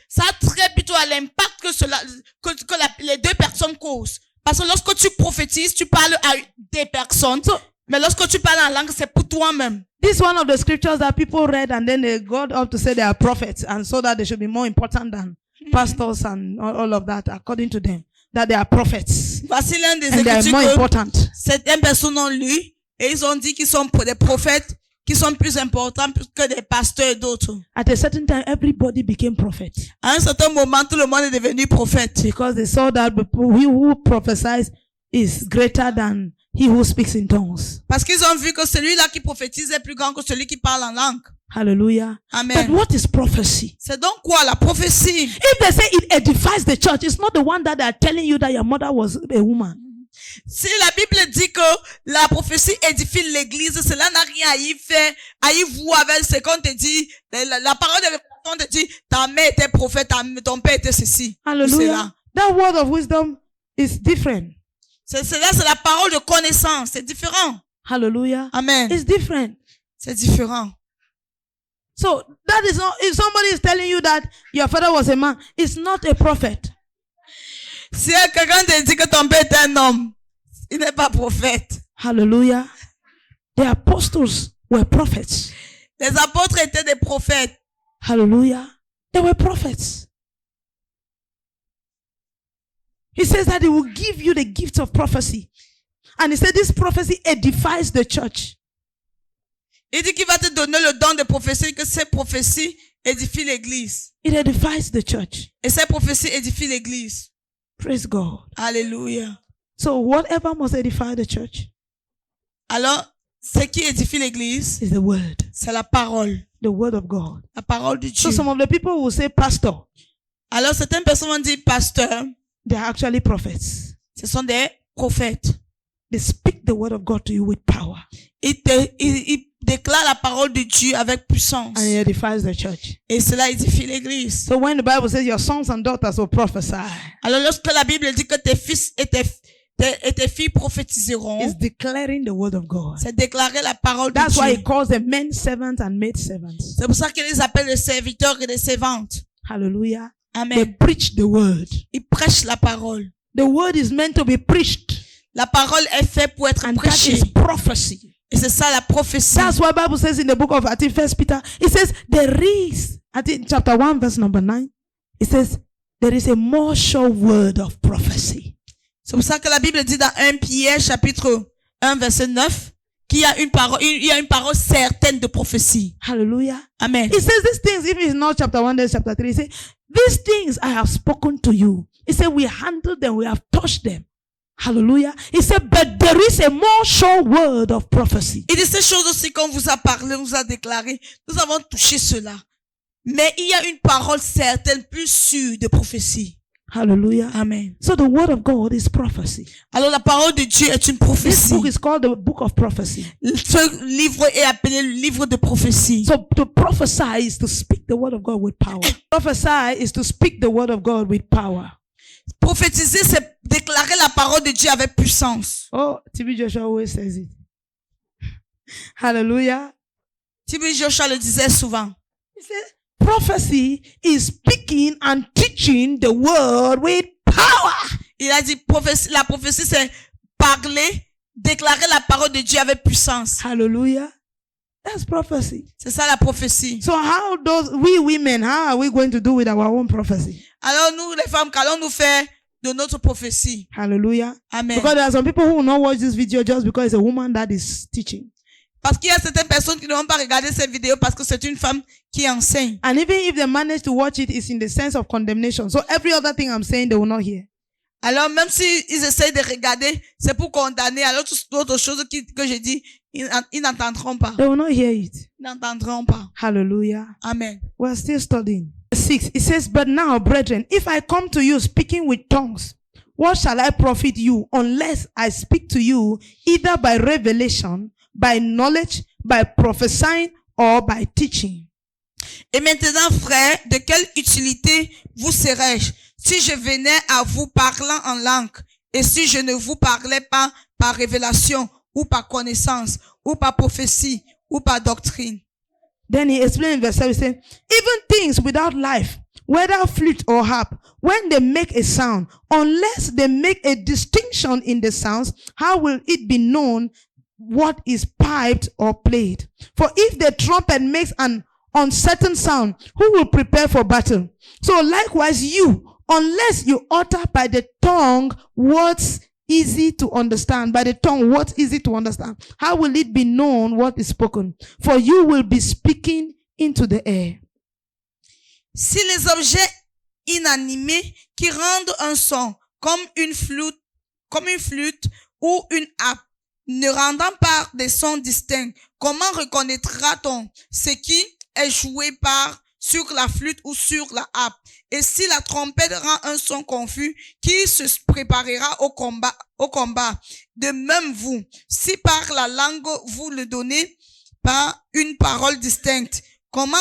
ça a très plutôt à l'impact que les deux personnes causent. Parce que lorsque tu prophétises, tu parles à des personnes, mais lorsque tu parles en langue, c'est pour toi-même. This is one of the scriptures that people read and then they got up to say they are prophets and so that they should be more important than pastors and all of that according to them. That they are prophets. Voici l'un des And they are more écritures important. que certaines personnes ont lu et ils ont dit qu'ils sont des prophètes qui sont plus importants que des pasteurs et d'autres. At a certain time, everybody became prophet. À un certain moment, tout le monde est devenu prophète. Because they saw that he who prophesies is greater than he who speaks in tongues. Parce qu'ils ont vu que celui-là qui prophétise est plus grand que celui qui parle en langue. Hallelujah. Amen. But what is prophecy? C'est donc quoi la prophétie? If they say it edifies the church, it's not the one that they are telling you that your mother was a woman. Si la Bible dit que la prophétie édifie l'église, cela n'a rien à y voir avec ce qu'on te dit. La parole de on te dit, ta mère était prophète, ton père était ceci. Hallelujah. That word of wisdom is different. C'est la parole de connaissance. C'est différent. Hallelujah. Amen. It's different. C'est différent. So that is not, if somebody is telling you that your father was a man, it's not a prophet. Si quelqu'un te dit que ton père est un homme, il n'est pas prophète. Hallelujah. The apostles were prophets. Les apôtres étaient des prophètes. Hallelujah. They were prophets. He says that he will give you the gift of prophecy. And he said this prophecy edifies the church. Il dit qu'il va te donner le don de prophétie, que ces prophéties édifient l'église. It edifies the church. Et ces prophéties édifient l'église. Praise God. Alléluia. So whatever must edify the church Alors, ce qui édifie l'église, is the word. c'est la parole. The word of God. La parole de Dieu. So some of the people will say pastor. Alors, certaines personnes vont dire pasteur. They are actually prophets. Ce sont des prophètes. They speak the word of God to you with power. Ils déclarent la parole de Dieu avec puissance. And it edifies the church. Et cela édifie l'église. So when the Bible says your sons and daughters will prophesy, Alors, lorsque la Bible dit que tes fils et tes filles prophétiseront, it's declaring the word of God. c'est déclarer la parole de That's why Dieu. he calls them men servants and maid servants. C'est pour ça qu'il les appelle les serviteurs et les servantes. Hallelujah. They Amen. preach the word. Ils prêchent la parole. The word is meant to be preached. La parole est faite pour être And that prêchée. is prophecy. Et c'est ça la prophétie. That's why Bible says in the book of, I think, 1 Peter, it says there is, I think chapter 1 verse number 9, it says there is a more sure word of prophecy. C'est pour ça que la Bible dit dans 1 Pierre chapitre 1 verset 9 qu'il y a une parole certaine de prophétie. Hallelujah. Amen. It says these things, if it's not chapter 1, there's chapter 3, it says, these things I have spoken to you. It said we handled them, we have touched them. Hallelujah. He said, but there is a more sure word of prophecy. Il dit ces choses aussi qu'on vous a parlé, on vous a déclaré. Nous avons touché cela. Mais il y a une parole certaine, plus sûre de prophétie. Hallelujah. Amen. So the word of God is prophecy. Alors la parole de Dieu est une This prophétie. book is called the book of prophecy. Ce livre est appelé le livre de prophétie. So to prophesy is to speak the word of God with power. Prophesy is to speak the word of God with power. Prophétiser, c'est déclarer la parole de Dieu avec puissance. Oh, TB Joshua always says it. Hallelujah. TB Joshua le disait souvent. He says, prophecy is speaking and teaching the word with power. Il a dit la prophétie c'est parler, déclarer la parole de Dieu avec puissance. Hallelujah. That's prophecy. C'est ça la prophétie. So how does we women, how are we going to do with our own prophecy? Alors nous les femmes, qu'allons-nous faire de notre prophétie? Hallelujah. Amen. Because there are some people who will not watch this video just because it's a woman that is teaching. Parce qu'il y a certaines personnes qui ne vont pas regarder cette vidéo parce que c'est une femme qui enseigne. And even if they manage to watch it, it's in the sense of condemnation. So every other thing I'm saying, they will not hear. Alors même si ils essayent de regarder, c'est pour condamner. Alors toutes autres choses que j'ai dit, ils n'entendront pas. They will not hear it. Ils n'entendront pas. Hallelujah. Amen. We're still studying. 6. It says, but now, brethren, if I come to you speaking with tongues, what shall I profit you unless I speak to you either by revelation, by knowledge, by prophesying, or by teaching? Et maintenant, frères, de quelle utilité vous serais-je si je venais à vous parlant en langue et si je ne vous parlais pas par révélation ou par connaissance ou par prophétie ou par doctrine? Then he explained in verse 7, he said, even things without life, whether flute or harp, when they make a sound, unless they make a distinction in the sounds, how will it be known what is piped or played? For if the trumpet makes an uncertain sound, who will prepare for battle? So likewise you, unless you utter by the tongue words easy to understand, by the tongue words easy to understand, how will it be known what is spoken? For you will be speaking into the air. Si les objets inanimés qui rendent un son comme une flûte ou une harpe, ne rendant pas des sons distincts, comment reconnaîtra-t-on ce qui est joué sur la flûte ou sur la harpe? Et si la trompette rend un son confus, qui se préparera au combat? De même vous, si par la langue vous ne donnez pas une parole distincte, comment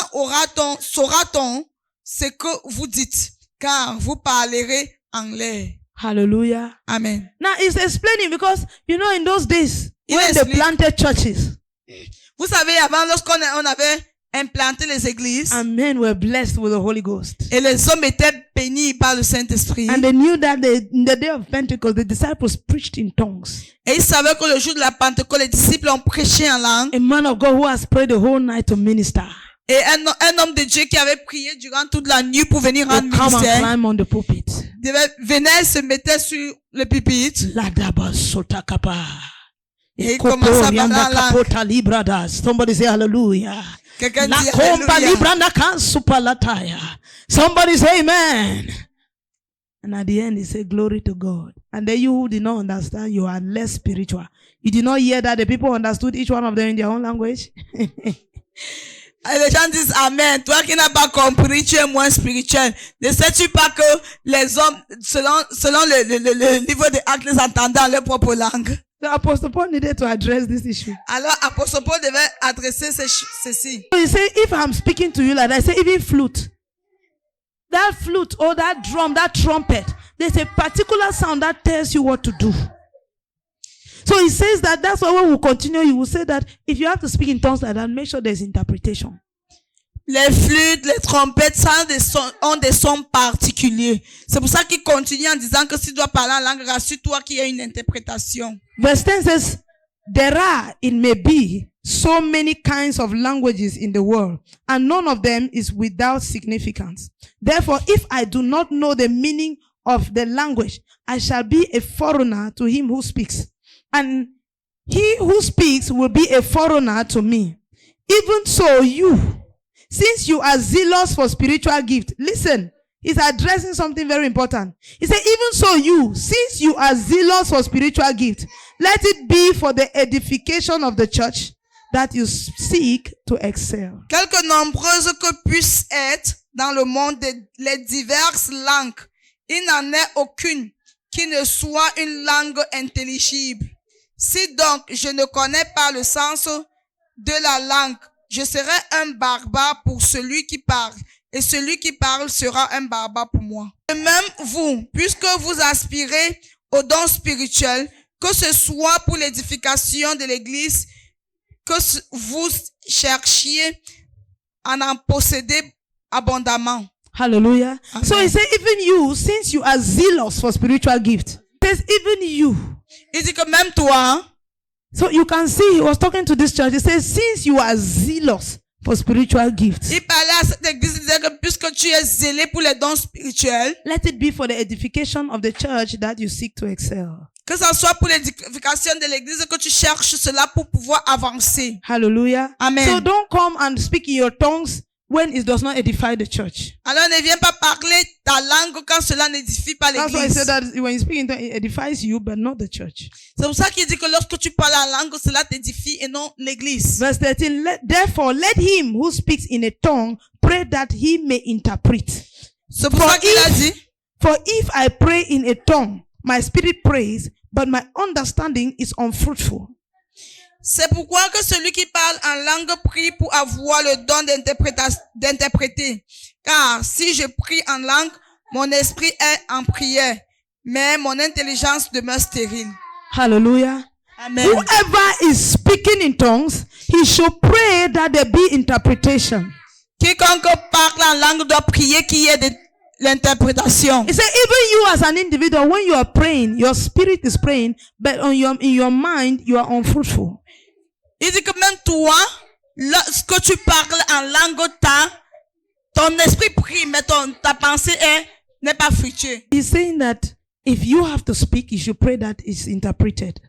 saura-t-on ce que vous dites? Car vous parlerez en l'air. Hallelujah. Amen. Now he's explaining because, in those days, Il when they explique. planted churches, Vous savez, avant, lorsqu'on avait implanté les églises, and men were blessed with the Holy Ghost. et les hommes étaient bénis par le Saint-Esprit, And they knew that in the day of Pentecost, the disciples preached in tongues. et ils savaient que le jour de la Pentecôte, les disciples ont prêché en langue, A man of God who has prayed the whole night to minister et un homme de Dieu qui avait prié durant toute la nuit pour venir rendre would come and ministère, climb on the pulpit. venait, se mettait sur le pupitre, Ladaba sotakapa. et il commençait à parler en langue. Kapota libradas. Somebody say hallelujah. Quelqu'un La dit komba Alléluia. libranda kan supalataya. Somebody say amen. And at the end, he said, glory to God. And then you who did not understand, you are less spiritual. You did not hear that the people understood each one of them in their own language. Et les gens disent Amen. Toi qui n'as pas compris, tu es moins spirituel. Ne sais-tu pas que les hommes, selon le livre des Actes, les entendaient en leur propre langue? The Apostle Paul needed to address this issue. Alors, Apostle Paul devait adresser ceci. So he said, if I'm speaking to you like that, I say even flute. That flute or that drum, that trumpet, there's a particular sound that tells you what to do. So he says that's why when we continue, he will say that if you have to speak in tongues like that, make sure there's interpretation. Les flûtes, les trompettes, ça ont des sons particuliers. C'est pour ça qu'il continue en disant que si tu dois parler en langue, rassure-toi qu'il y a une interprétation. Verse 10 says, there are, it may be, so many kinds of languages in the world, and none of them is without significance. Therefore, if I do not know the meaning of the language, I shall be a foreigner to him who speaks. And he who speaks will be a foreigner to me. Even so, you, since you are zealous for spiritual gift, listen, he's addressing something very important. He said, even so, you, since you are zealous for spiritual gift, let it be for the edification of the church that you seek to excel. Quelque nombreuses que puissent être dans le monde les diverses langues, il n'en est aucune qui ne soit une langue intelligible. Si donc je ne connais pas le sens de la langue, je serai un barbare pour celui qui parle, et celui qui parle sera un barbare pour moi. Et même vous, puisque vous aspirez aux dons spirituels, que ce soit pour l'édification de l'Église, que vous cherchiez en posséder abondamment. Hallelujah. Amen. So he said, even you, since you are zealous for spiritual gift, says even you. Il dit que même toi, So you can see he was talking to this church. He says, since you are zealous for spiritual gifts, il parlait à cette église, il disait que puisque tu es zélé pour les dons spirituels, let it be for the edification of the church that you seek to excel. que ça soit pour l'édification de l'église que tu cherches cela pour pouvoir avancer. Hallelujah. Amen. So don't come and speak in your tongues when it does not edify the church. Alors ne viens pas parler ta langue quand cela n'édifie pas That's why he l'église. said that when you speak in tongues, it edifies you, but not the church. C'est pour ça qu'il dit que lorsque tu parles en langue, cela t'édifie et non l'église. Verse 13, therefore let him who speaks in a tongue pray that he may interpret. C'est pour ça qu'il a dit, For if I pray in a tongue, my spirit prays, but my understanding is unfruitful. c'est pourquoi que celui qui parle en langue prie pour avoir le don d'interpréter. Car si je prie en langue, mon esprit est en prière, mais mon intelligence demeure stérile. Hallelujah. Amen. Whoever is speaking in tongues, he should pray that there be interpretation. Quiconque parle en langue doit prier qu'il y ait de l'interprétation. He said, even you as an individual, when you are praying, your spirit is praying, but in your mind, you are unfruitful. Il dit que même toi, lorsque tu parles en langue, ton esprit prie, mais ta pensée n'est pas fructueuse. He's saying that if you have to speak, you should pray that it's interpreted.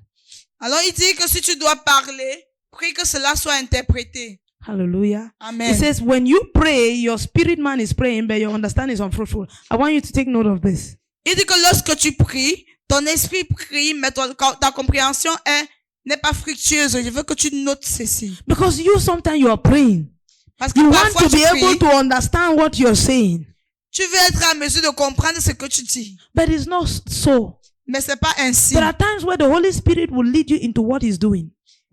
Alors il dit que si tu dois parler, prie que cela soit interprété. Hallelujah. Amen. It says, when you pray, your spirit man is praying, but your understanding is unfruitful. I want you to take note of this. Il dit que lorsque tu pries, ton esprit prie, mais ta compréhension n'est pas fructueuse. Je veux que tu notes ceci. Because sometimes you are praying. Parce que You want parfois to tu be able pries, to understand what you're saying. tu veux être en mesure de comprendre ce que tu dis. But it's not so. Mais c'est pas ainsi. There are times where the Holy Spirit will lead you into what he's doing.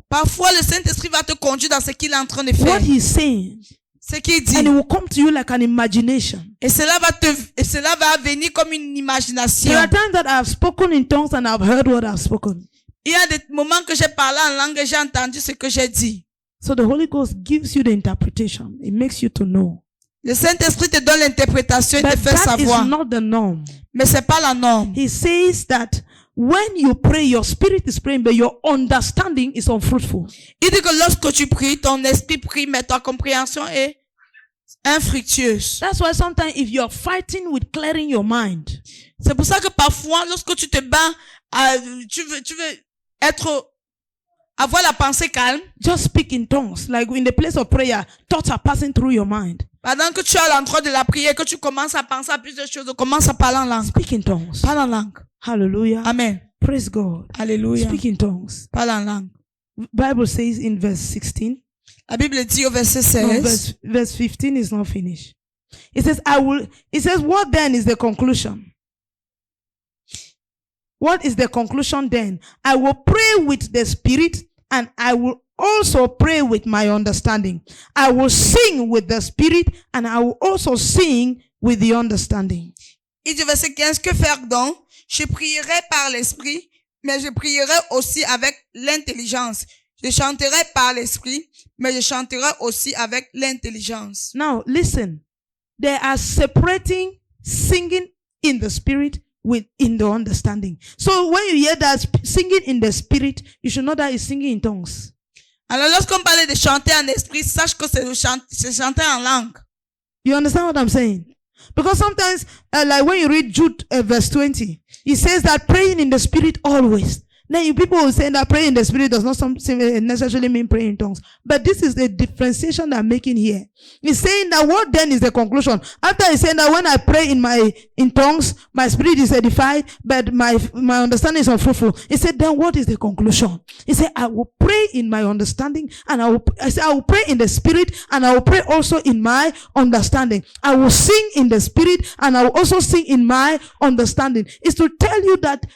Parfois, le Saint-Esprit va te conduire dans ce qu'il est en train de What faire. he's saying. Ce qu'il dit. And it will come to you like an imagination. Et cela va venir comme une imagination. There are times that I've spoken in tongues and I've heard what I've spoken. Il y a des moments que j'ai parlé en langue et j'ai entendu ce que j'ai dit. So the Holy Ghost gives you the interpretation. It makes you to know. Le Saint-Esprit te donne l'interprétation et te But fait that savoir. is not the norm. Mais c'est pas la norme. He says that when you pray, your spirit is praying, but your understanding is unfruitful. Il dit que lorsque tu pries, ton esprit prie, mais ta compréhension est infructueuse. That's why sometimes if you're fighting with clearing your mind, C'est pour ça que parfois, lorsque tu te bats, tu veux avoir la pensée calme. just speak in tongues. Like in the place of prayer, thoughts are passing through your mind. Pendant que tu es à l'endroit de la prière, que tu commences à penser à plusieurs choses, commence à parler en langue. Speak in tongues. Parle en langue. Hallelujah. Amen. Praise God. Alléluia. Speak in tongues. Parle en langue. Bible says in verse 16. La Bible dit au verset No, 16. verse 15 is not finished. It says, what then is the conclusion? What is the conclusion then? I will pray with the spirit and I will also pray with my understanding. I will sing with the spirit and I will also sing with the understanding. Il dit verset 15, que faire donc? Je prierai par l'esprit, mais je prierai aussi avec l'intelligence. Je chanterai par l'esprit, mais je chanterai aussi avec l'intelligence. Now listen, they are separating singing in the spirit in the understanding. So when you hear that singing in the spirit, you should know that it's singing in tongues. Alors lorsqu'on parle de chanter en esprit, sache que c'est chanter en langue. You understand what I'm saying? Because sometimes, like when you read Jude verse 20, it says that praying in the spirit always. Then people will say that praying in the spirit does not necessarily mean praying in tongues. But this is the differentiation that I'm making here. He's saying that what then is the conclusion? After he's saying that when I pray in tongues, my spirit is edified, but my understanding is unfruitful. He said, then what is the conclusion? He said, I will pray in my understanding and I will pray in the spirit and I will pray also in my understanding. I will sing in the spirit and I will also sing in my understanding. It's to tell you that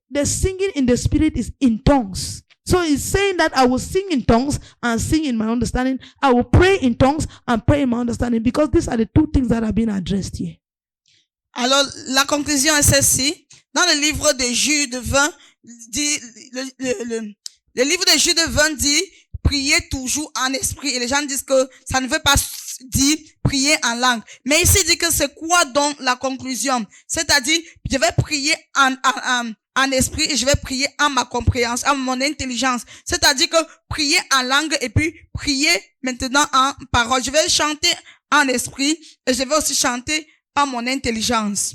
the singing in the spirit is in tongues. So he's saying that I will sing in tongues and sing in my understanding. I will pray in tongues and pray in my understanding, because these are the two things that are being addressed here. Alors, la conclusion est celle-ci. Dans le livre de Jude 20, dit, le livre de Jude 20 dit, priez toujours en esprit. Et les gens disent que ça ne veut pas dit prier en langue. Mais ici, il dit que c'est quoi donc la conclusion? C'est-à-dire, je vais prier en esprit et je vais prier en ma compréhension, en mon intelligence. C'est-à-dire que prier en langue et puis prier maintenant en parole. Je vais chanter en esprit et je vais aussi chanter par mon intelligence.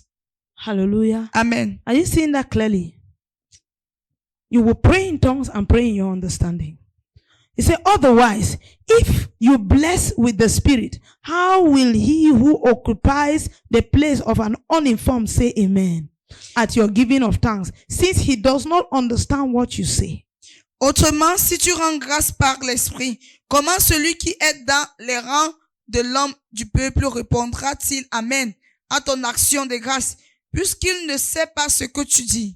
Hallelujah. Amen. Are you seeing that clearly? You will pray in tongues and pray in your understanding. He said, otherwise, if you bless with the Spirit, how will he who occupies the place of an uninformed say amen at your giving of tongues, since he does not understand what you say? Autrement, si tu rends grâce par l'esprit, comment celui qui est dans les rangs de l'homme du peuple répondra-t-il amen à ton action de grâce, puisqu'il ne sait pas ce que tu dis?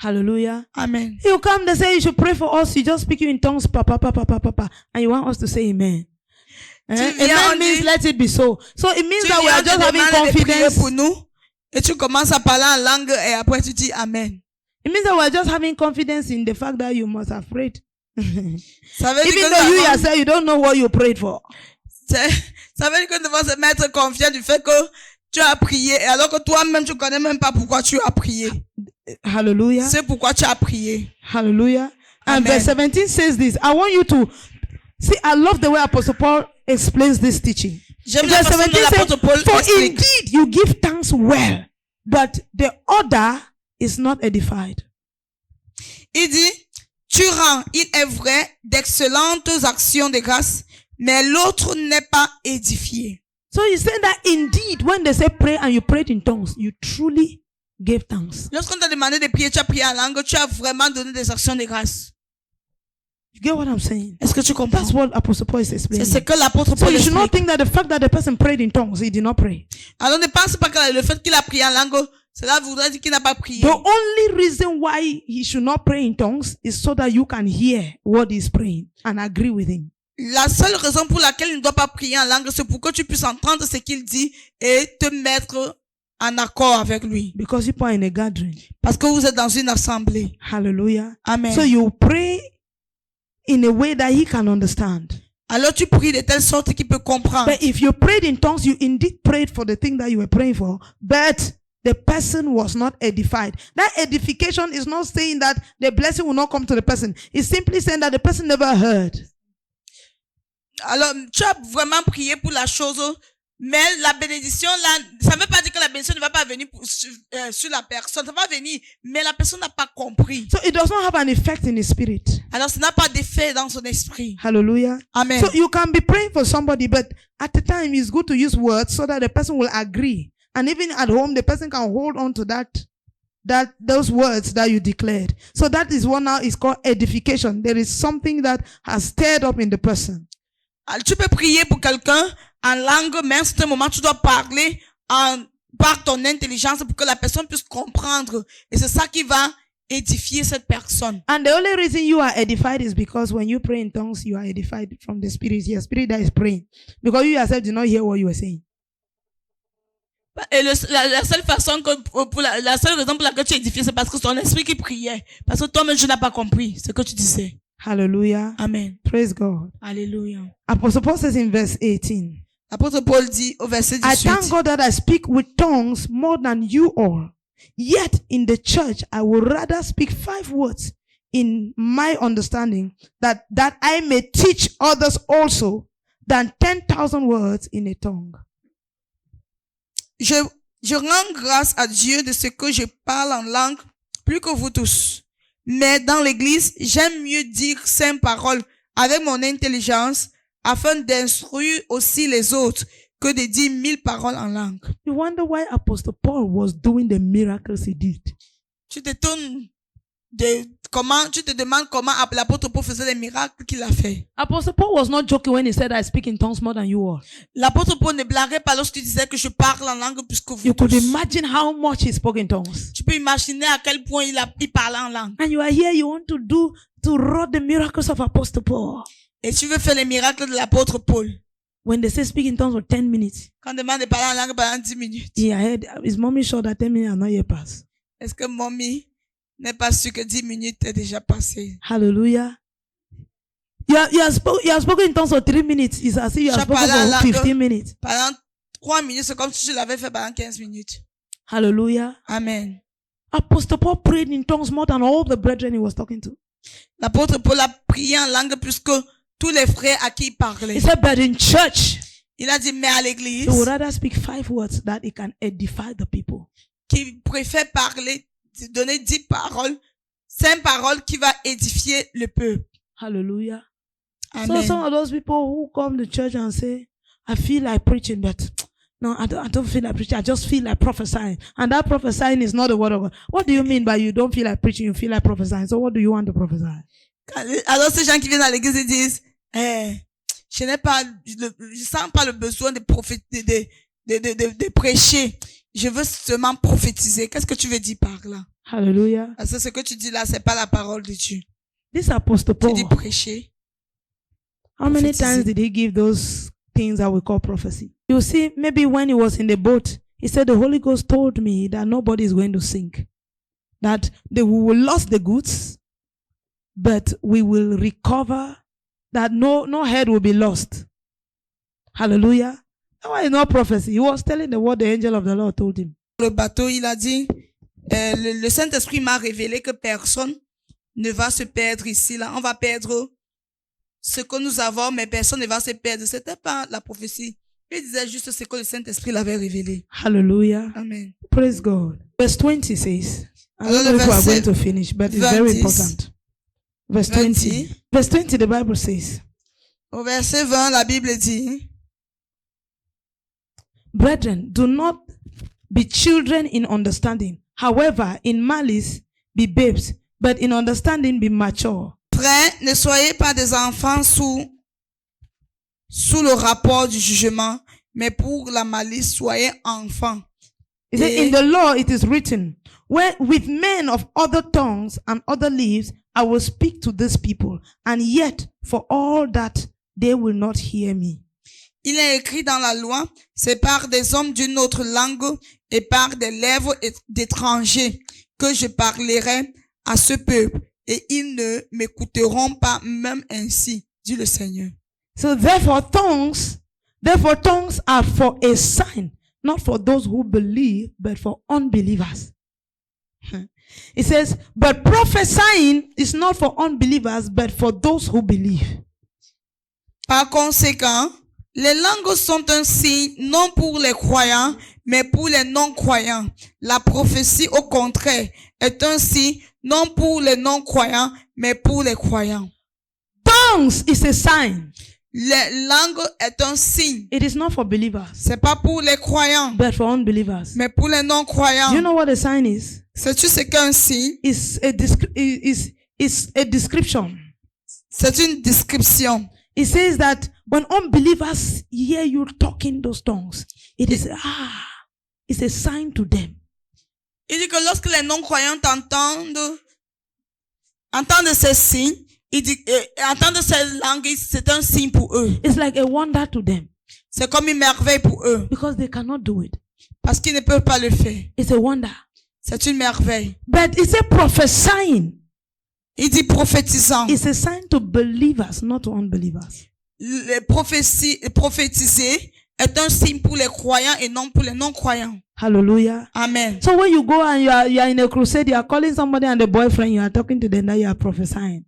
Hallelujah. Amen. You come, they say you should pray for us. You just speak in tongues, papa, papa, papa, papa, and you want us to say amen. Amen means let it be so. So it means that we are just having confidence. Pour nous, et tu commences à parler en langue et après tu dis amen. It means that we are just having confidence in the fact that you must have prayed. Ça veut dire Even que though you yourself, you don't know what you prayed for. ça veut dire que nous devons se mettre confiant du fait que tu as prié, alors que toi-même tu connais même pas pourquoi tu as prié. Hallelujah. C'est pourquoi tu as prié. Hallelujah. And Amen. verse 17 says this. I want you to see, I love the way Apostle Paul explains this teaching. J'aime la Verse façon 17 dont l'apôtre says, Paul for explique. indeed you give thanks well, but the other is not edified. Il dit, tu rends, il est vrai, d'excellentes actions de grâce, mais l'autre n'est pas édifié. So you say that indeed, when they say pray and you prayed in tongues, you truly gave thanks. Lorsqu'on t'a demandé de prier, tu as prié en langue, tu as vraiment donné des actions de grâce. You get what I'm saying? Est-ce que tu comprends? That's what Apostle Paul is C'est explaining. ce que l'apôtre So Paul you should not explique. think that the fact that the person prayed in tongues, he did not pray. Alors ne pense pas que le fait qu'il a prié en langue, cela voudrait dire qu'il n'a pas prié. The only reason why he should not pray in tongues is so that you can hear what he's praying and agree with him. La seule raison pour laquelle il ne doit pas prier en langue, c'est pour que tu puisses entendre ce qu'il dit et te mettre en accord avec lui. Because people are in a gathering. Parce que vous êtes dans une assemblée. Hallelujah. Amen. So you pray in a way that he can understand. Alors tu pries de telle sorte qu'il peut comprendre. But if you prayed in tongues, you indeed prayed for the thing that you were praying for, but the person was not edified. That edification is not saying that the blessing will not come to the person. It's simply saying that the person never heard. Alors, tu as vraiment prié pour la chose, mais la bénédiction, là, ça ne veut pas dire que la bénédiction ne va pas venir sur la personne. Ça va venir, mais la personne n'a pas compris. So it does not have an effect in his spirit. Alors, ça n'a pas d'effet dans son esprit. Hallelujah. Amen. So you can be praying for somebody, but at the time it's good to use words so that the person will agree. And even at home, the person can hold on to those words that you declared. So that is what now is called edification. There is something that has stirred up in the person. Alors, tu peux prier pour quelqu'un en langue, mais à un certain moment, tu dois parler par ton intelligence pour que la personne puisse comprendre. Et c'est ça qui va édifier cette personne. And the only reason you are edified is because when you pray in tongues, you are edified from the spirit. Your spirit that is praying. Because you yourself did not hear what you were saying. Et la seule façon que, la seule raison pour laquelle tu es édifié, c'est parce que c'est ton esprit qui priait. Parce que toi-même, je n'ai pas compris ce que tu disais. Hallelujah. Amen. Praise God. Alléluia. Apostle Paul says in verse 18, L'apôtre Paul dit au verset I 18, thank God that I speak with tongues more than you all. Yet in the church, I would rather speak 5 words in my understanding that I may teach others also than 10,000 words in a tongue. je rends grâce à Dieu de ce que je parle en langue plus que vous tous. Mais dans l'église, j'aime mieux dire 5 paroles avec mon intelligence afin d'instruire aussi les autres que de dire 1000 paroles en langue. You wonder why Apostle Paul was doing the miracles he did. Tu t'étonnes tu te demandes comment l'apôtre Paul faisait les miracles qu'il a fait. Apostle Paul was not joking when he said, I speak in tongues more than you all. L'apôtre Paul ne blaguait pas lorsqu'il disait que je parle en langue plus que vous You could tous. imagine how much he spoke in tongues. Tu peux imaginer à quel point il parlait en langue. And you are here, you want to wrought the miracles of Apostle Paul. Et tu veux faire les miracles de l'apôtre Paul. When they say speak in tongues for 10 minutes, Quand on demande de parler en langue pendant 10 minutes. he had his mommy sure that 10 minutes are not yet passed. Est-ce que mommy n'est pas sûr que 10 minutes est déjà passé? Hallelujah. You have spoken in tongues for 3 minutes. It's as if you have Tu as spoken parlé en for langue. 15 minutes. Pendant 3 minutes, c'est comme si tu l'avais fait pendant 15 minutes. Hallelujah. Amen. Apostle Paul prayed in tongues more than all the brethren he was talking to. L'apôtre Paul a prié en langue plus que tous les frères à qui il parlait. He said, but in church, Il a dit, mais à l'église, he would rather speak 5 words that he can edify the people. qui préfère parler, donner 10 paroles, 5 paroles qui va édifier le peuple. Hallelujah. Amen. So some of those people who come to church and say, I feel like preaching, but no, I don't feel like preaching. I just feel like prophesying. And that prophesying is not the word of God. What do you mean by you don't feel like preaching, you feel like prophesying? So what do you want to prophesy? Alors ces gens qui viennent à l'église ils disent, je sens pas le besoin de prêcher. Je veux seulement prophétiser. Qu'est-ce que tu veux dire par là? Hallelujah. Parce que ce que tu dis là, c'est pas la parole de Dieu. This Apostle Tu Paul, dis prêcher. how many prophétiser. times did he give those things that we call prophecy? You see, maybe when he was in the boat, he said, the Holy Ghost told me that nobody is going to sink. That we will lose the goods, but we will recover. That no head will be lost. Hallelujah. That was not prophecy. He was telling the word the angel of the Lord told him. Le bateau, il a dit, le Saint-Esprit m'a révélé que personne ne va se perdre ici. Là, on va perdre ce que nous avons, mais personne ne va se perdre. C'était pas la prophétie. Il disait juste ce que le Saint-Esprit l'avait révélé. Hallelujah. Amen. Praise God. Verse 20 says, I Alors, don't know le if we are verset going to finish, but it's very 20. important. Verse 20. 20. Verse 20, the Bible says, Au verset 20, la Bible dit, brethren, do not be children in understanding. However, in malice, be babes, but in understanding, be mature. frères, ne soyez pas des enfants sous le rapport du jugement, mais pour la malice, soyez enfants. He said, in the law it is written, when with men of other tongues and other lips, I will speak to this people, and yet for all that they will not hear me. Il est écrit dans la loi, c'est par des hommes d'une autre langue et par des lèvres d'étrangers que je parlerai à ce peuple, et ils ne m'écouteront pas même ainsi, dit le Seigneur. So therefore tongues are for a sign, not for those who believe, but for unbelievers. It says, but prophesying is not for unbelievers, but for those who believe. Par conséquent, les langues sont un signe non pour les croyants, mais pour les non-croyants. La prophétie, au contraire, est un signe non pour les non-croyants, mais pour les croyants. Tongues is a sign. Les langues est un signe. It is not for believers, C'est pas pour les croyants, but for unbelievers. mais pour les non-croyants. Do you know what a sign is? Sais-tu ce qu'un signe? It's a description. C'est une description. It says that when unbelievers hear you talking those tongues, it is it's a sign to them. Il dit que lorsque les non-croyants entendent ces signes, il dit, entendre ces langues, c'est un signe pour eux. It's like a wonder to them C'est comme une merveille pour eux. because they cannot do it. Parce qu'ils ne peuvent pas le faire. It's a wonder. C'est une merveille. But it's a prophesying. Il dit prophétisant. It's a sign to believers, not to unbelievers. Prophétiser est un signe pour les croyants et non pour les non-croyants. Hallelujah. Amen. So when you go and you are in a crusade, you are calling somebody and the boyfriend, you are talking to them that you are prophesying.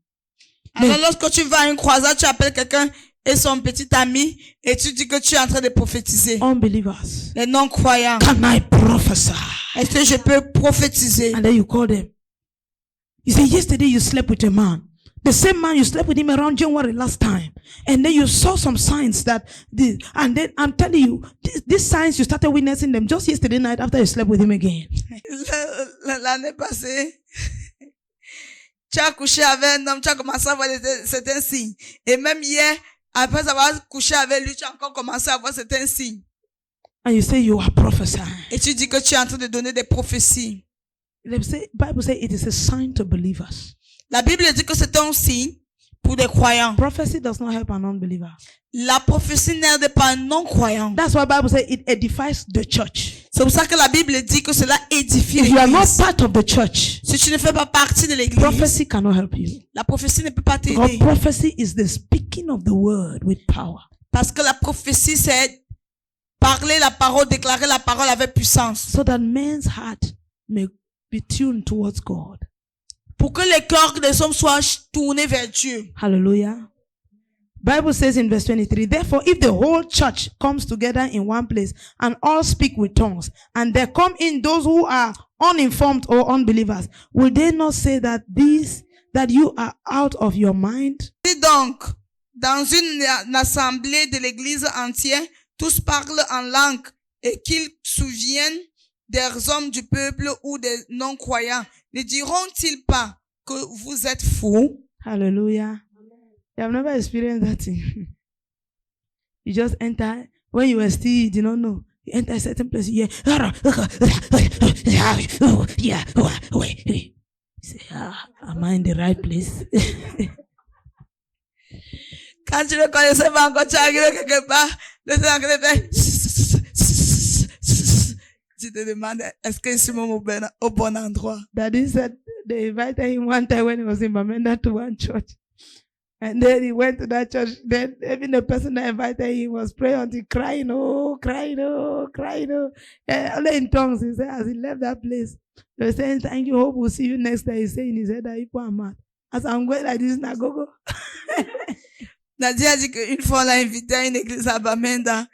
Alors lorsque tu vas à une croisade, tu appelles quelqu'un et son petit ami et tu dis que tu es en train de prophétiser. Unbelievers. Les non-croyants. Can I prophesy? Est-ce que je peux prophétiser? And then you call them. You say, yesterday you slept with a man. The same man you slept with him around January last time. And then you saw some signs and then I'm telling you, these signs you started witnessing them just yesterday night after you slept with him again. L'année passée, tu as couché avec un homme, tu as commencé à voir certains signes. Et même hier, après avoir couché avec lui, tu as encore commencé à voir certains signes. And you say you are prophesying. Et tu dis que tu es en train de donner des prophéties. The Bible says it is a sign to believers. La Bible dit que c'est un signe pour des croyants. Prophecy does not help an unbeliever. La prophétie n'aide pas un non-croyant. That's why the Bible says it edifies the church. C'est pour ça que la Bible dit que cela édifie If you are not l'église. part of the church, Si tu ne fais pas partie de l'église, prophecy cannot help you. la prophétie ne peut pas Because t'aider. prophecy is the speaking of the word with power. Parce que la prophétie, c'est parler la parole, déclarer la parole avec puissance. So that man's heart may be tuned towards God. Pour que les cœurs des hommes soient tournés vers Dieu. Hallelujah. Bible says in verse 23, therefore, if the whole church comes together in one place and all speak with tongues, and there come in those who are uninformed or unbelievers, will they not say that you are out of your mind? Si donc, dans une assemblée de l'église entière, tous parlent en langue et qu'ils souviennent des hommes du peuple ou des non-croyants, ne diront-ils pas que vous êtes fous? Hallelujah. You have never experienced that thing. You just enter, when you were still, you don't know. You enter a certain place, you hear, you say, am I in the right place? Quand tu ne connaissais pas encore, tu arrives quelque part, le Seigneur fait, tu te demandes, est-ce que je suis même au bon endroit? Daddy said they invited him one time when he was in Bamenda to one church. And then he went to that church. Then even the person that invited him was praying until crying, crying. Only in tongues. He said, as he left that place, they were saying, thank you, hope we'll see you next time. He said in his head that people are mad. As I'm going like this, now go. Nadia a dit qu'une fois on l'a invité à une église à Bamenda.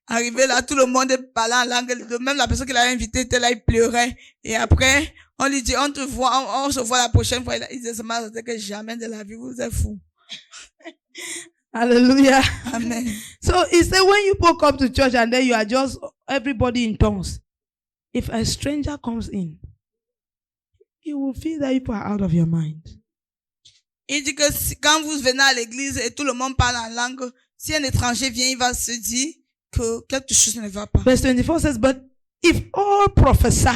Arrivé là, tout le monde parlait en langue. Même la personne qui l'avait invité était là, il pleurait. Et après, on lui dit, on te voit, on se voit la prochaine fois. Il disait seulement que jamais de la vie, vous êtes fous. Hallelujah. Amen. So he said, when you people come to church and then you are just everybody in tongues, if a stranger comes in, you will feel that you are out of your mind. Il dit que quand vous venez à l'église et tout le monde parle en langue, si un étranger vient, il va se dire que quelque chose ne va pas. Verse 24 says, but if all prophesy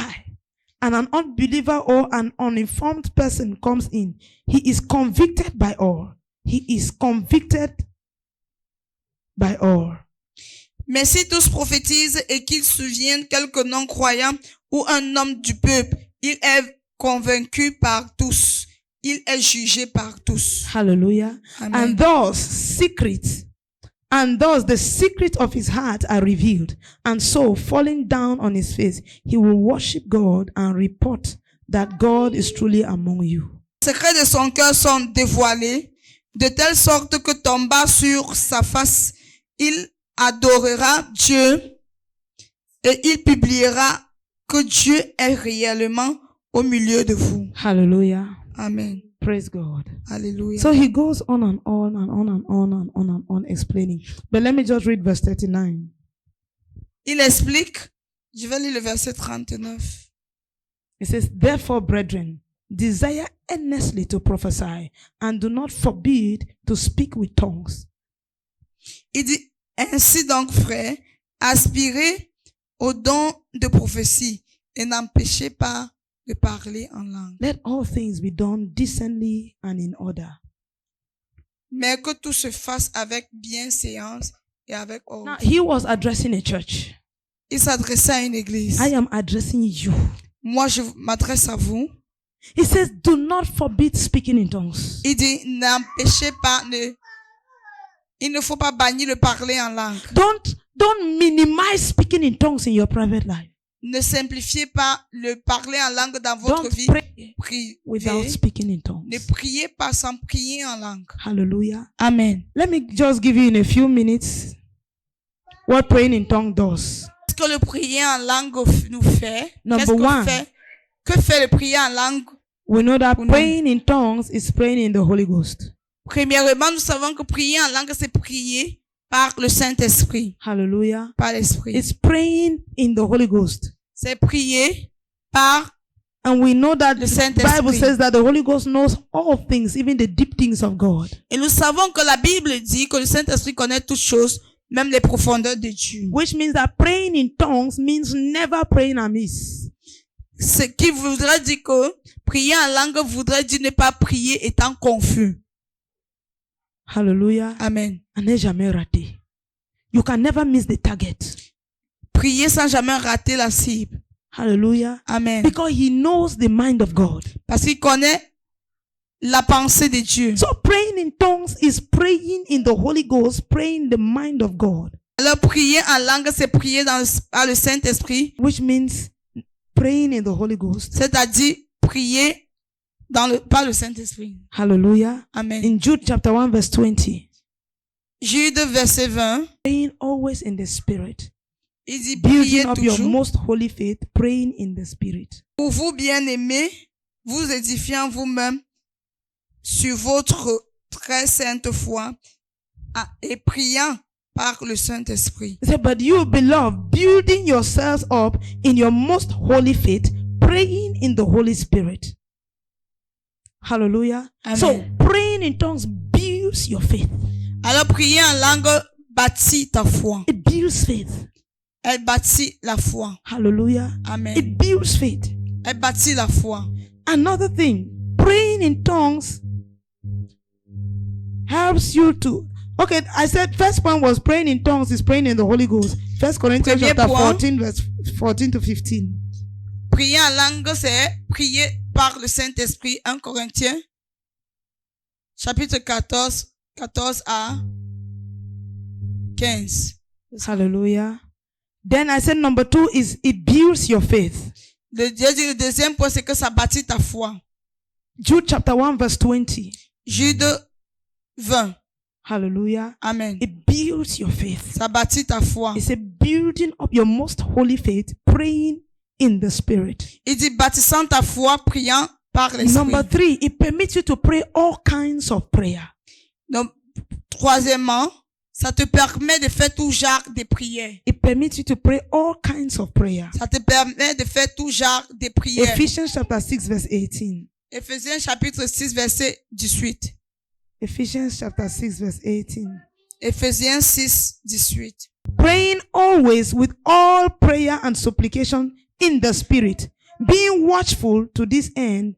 and an unbeliever or an uninformed person comes in, he is convicted by all. He is convicted by all. Mais si tous prophétisent et qu'ils souviennent quelques non-croyants ou un homme du peuple, il est convaincu par tous. Il est jugé par tous. Hallelujah. Amen. And thus the secret of his heart are revealed. And so, falling down on his face, he will worship God and report that God is truly among you. Les secrets de son cœur sont dévoilés, de telle sorte que tombant sur sa face, il adorera Dieu et il publiera que Dieu est réellement au milieu de vous. Hallelujah. Amen. Praise God. Alléluia. So he goes on and on and on and on and on and on explaining. But let me just read verse 39. Il explique, je vais lire le verset 39. It says, therefore, brethren, desire earnestly to prophesy and do not forbid to speak with tongues. Il dit, ainsi donc, frères, aspirez au don de prophétie et n'empêchez pas de parler en langue. Let all things be done decently and in order. Mais que tout se fasse avec bienséance et avec ordre. Now, he was addressing a church. Il s'adressait à une église. I am addressing you. Moi, je m'adresse à vous. He says, do not forbid speaking in tongues. Il dit, n'empêchez pas, il ne faut pas bannir le parler en langue. Don't minimize speaking in tongues in your private life. Ne simplifiez pas le parler en langue dans votre Don't vie pray privée. without speaking in tongues. Ne priez pas sans prier en langue. Hallelujah. Amen. Let me just give you in a few minutes what praying in tongues does. Qu'est-ce que le prier en langue nous fait? Number Qu'est-ce one. que fait le prier en langue? We know that Pour nous. praying in tongues is praying in the Holy Ghost. Premièrement, nous savons que prier en langue, c'est prier par le Saint-Esprit, Hallelujah. par l'Esprit. It's praying in the Holy Ghost. C'est prier par And we know that le the Bible Saint-Esprit. says that the Holy Ghost knows all things, even the deep things of God. Et nous savons que la Bible dit que le Saint-Esprit connaît toutes choses, même les profondeurs de Dieu. Which means that praying in tongues means never praying amiss. Ce qui voudrait dire que prier en langue voudrait dire ne pas prier étant confus. Hallelujah. Amen. And jamais raté. You can never miss the target. prier sans jamais rater la cible. Hallelujah. Amen. Because he knows the mind of God. Parce qu'il connaît la pensée de Dieu. So praying in tongues is praying in the Holy Ghost, praying the mind of God. Alors prier en langue, c'est prier par le Saint-Esprit, Which means praying in the Holy Ghost. c'est-à-dire prier par le Saint-Esprit. Hallelujah. Amen. In Jude chapter 1 verse 20. Jude verset 20, Praying always in the Spirit. il dit priez Building up your toujours. most holy faith, praying in the Spirit. Pour vous, bien-aimés, vous édifiant vous-même sur votre très sainte foi et priant par le Saint-Esprit. He said, but you, beloved, building yourselves up in your most holy faith, praying in the Holy Spirit. Hallelujah. Amen. So praying in tongues builds your faith. Alors prier en langue bâtit ta foi. It builds faith. Elle bâtit la foi. Hallelujah. Amen. It builds faith. Elle bâtit la foi. Another thing, praying in tongues helps you to. Okay, I said first point was praying in tongues is praying in the Holy Ghost. 1 Corinthians Premier chapter point. 14 verse 14 to 15. Prier en langue, c'est prier par le Saint-Esprit. 1 Corinthiens, chapitre 14 à 15. Hallelujah. Then I said number 2 is it builds your faith. Le deuxième point, c'est que ça bâtit ta foi. Jude chapter 1 verse 20. Jude 20. Hallelujah. Amen. It builds your faith. Ça bâtit ta foi. It's a building up your most holy faith, praying in the Spirit. Il dit bâtissant ta foi, priant par l'Esprit. Number 3, it permits you to pray all kinds of prayer. Donc, troisièmement, ça te permet de faire tout genre de prières. It permits you to pray all kinds of prayer. Ça te permet de faire tout genre de prières. Ephesians chapter 6 verse 18. Éphésiens chapitre 6 verset 18. Ephesians chapter 6 verse 18. Éphésiens 6, 18. Praying always with all prayer and supplication in the Spirit, being watchful to this end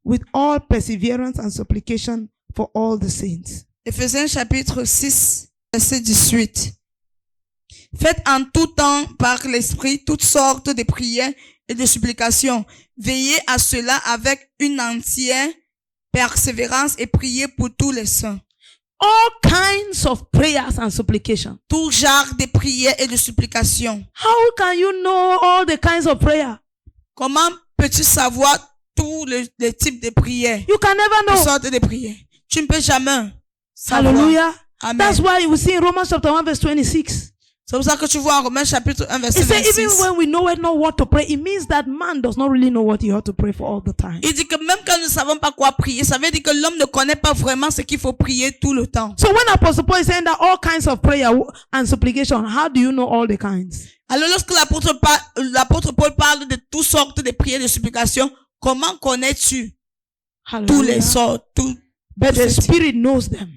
with all perseverance and supplication for all the saints. Éphésiens chapitre 6 verset 18. Faites en tout temps par l'Esprit toutes sortes de prières et de supplications. Veillez à cela avec une entière persévérance et priez pour tous les saints. All kinds of prayers and supplication. Tout genre de prières et de supplications. How can you know all the kinds of prayer? Comment peux-tu savoir tous les types de prières? You can never Toutes know. sortes de prières. Tu ne peux jamais savoir. Hallelujah. Amen. That's why you see in Romans chapter 1 verse 26. C'est pour ça que tu vois en Romains chapitre 1 verset It says 26. even when we know not what to pray, it means that man does not really know what he ought to pray for all the time. Il dit que même quand nous ne savons pas quoi prier, ça veut dire que l'homme ne connaît pas vraiment ce qu'il faut prier tout le temps. So when Apostle Paul is saying that all kinds of prayer and supplication, how do you know all the kinds? Alors lorsque l'apôtre Paul parle de toutes sortes de prières et de supplications, comment connais-tu tous les Hallelujah. sortes, But the tous ces- Spirit knows them.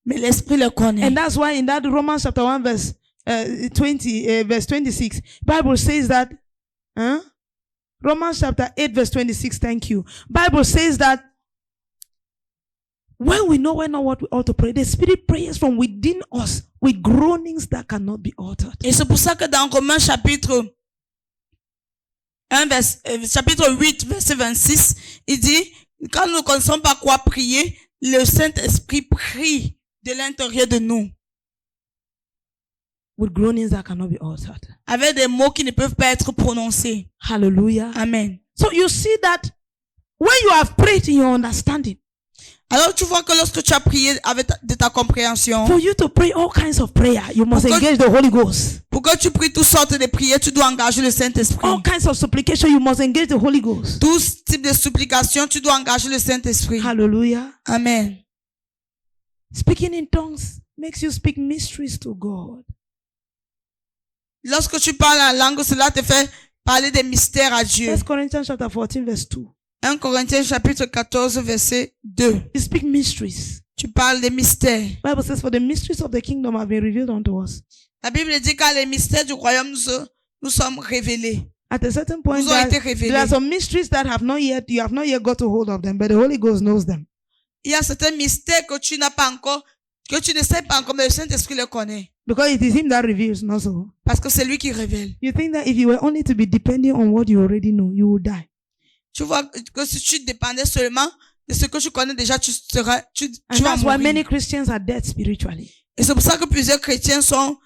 mais l'esprit le connaît. And that's why in that Romans chapter 1 verse 20, verse 26, Bible says that, Romans chapter 8 verse 26, thank you. Bible says that when we know not what we ought to pray, the Spirit prays from within us with groanings that cannot be uttered. Et c'est pour ça que dans Romains chapitre 8 verset 26, il dit, quand nous ne connaissons pas quoi prier, le Saint-Esprit prie de l'intérieur de nous, With groanings that cannot be uttered. avec des mots qui ne peuvent pas être prononcés. Hallelujah. Amen. So you see that when you have prayed in your understanding, Alors tu vois que lorsque tu as prié avec de ta compréhension, for you to pray all kinds of prayer, you must Because- engage the Holy Ghost. pour que tu pries toutes sortes de prières, tu dois engager le Saint-Esprit. All kinds of supplication, you must engage the Holy Ghost. Tout type de supplication, tu dois engager le Saint-Esprit. Hallelujah. Amen. Speaking in tongues makes you speak mysteries to God. Lorsque tu parles en langue, cela te fait parler des mystères à Dieu. 1 Corinthians chapter 14 verse 2. 1 Corinthiens chapitre 14 verset 2. You speak mysteries. Tu parles des mystères. Bible says, for the mysteries of the kingdom have been revealed unto us. La Bible dit que les mystères du royaume nous sommes révélés. At a certain point, Nous ont été révélés. there are some mysteries that you have not yet got a hold of them, but the Holy Ghost knows them. Il y a certains mystères que tu n'as pas encore Que tu ne sais pas encore, mais le Saint-Esprit le connaît. Because it is him that reveals, not so. Parce que c'est lui qui révèle. You think that if you were only to be depending on what you already know, you would die. Tu vois que si tu dépendais seulement de ce que tu connais déjà, tu And vas that's why mourir. many Christians are dead spiritually. Et c'est pour ça que plusieurs chrétiens sont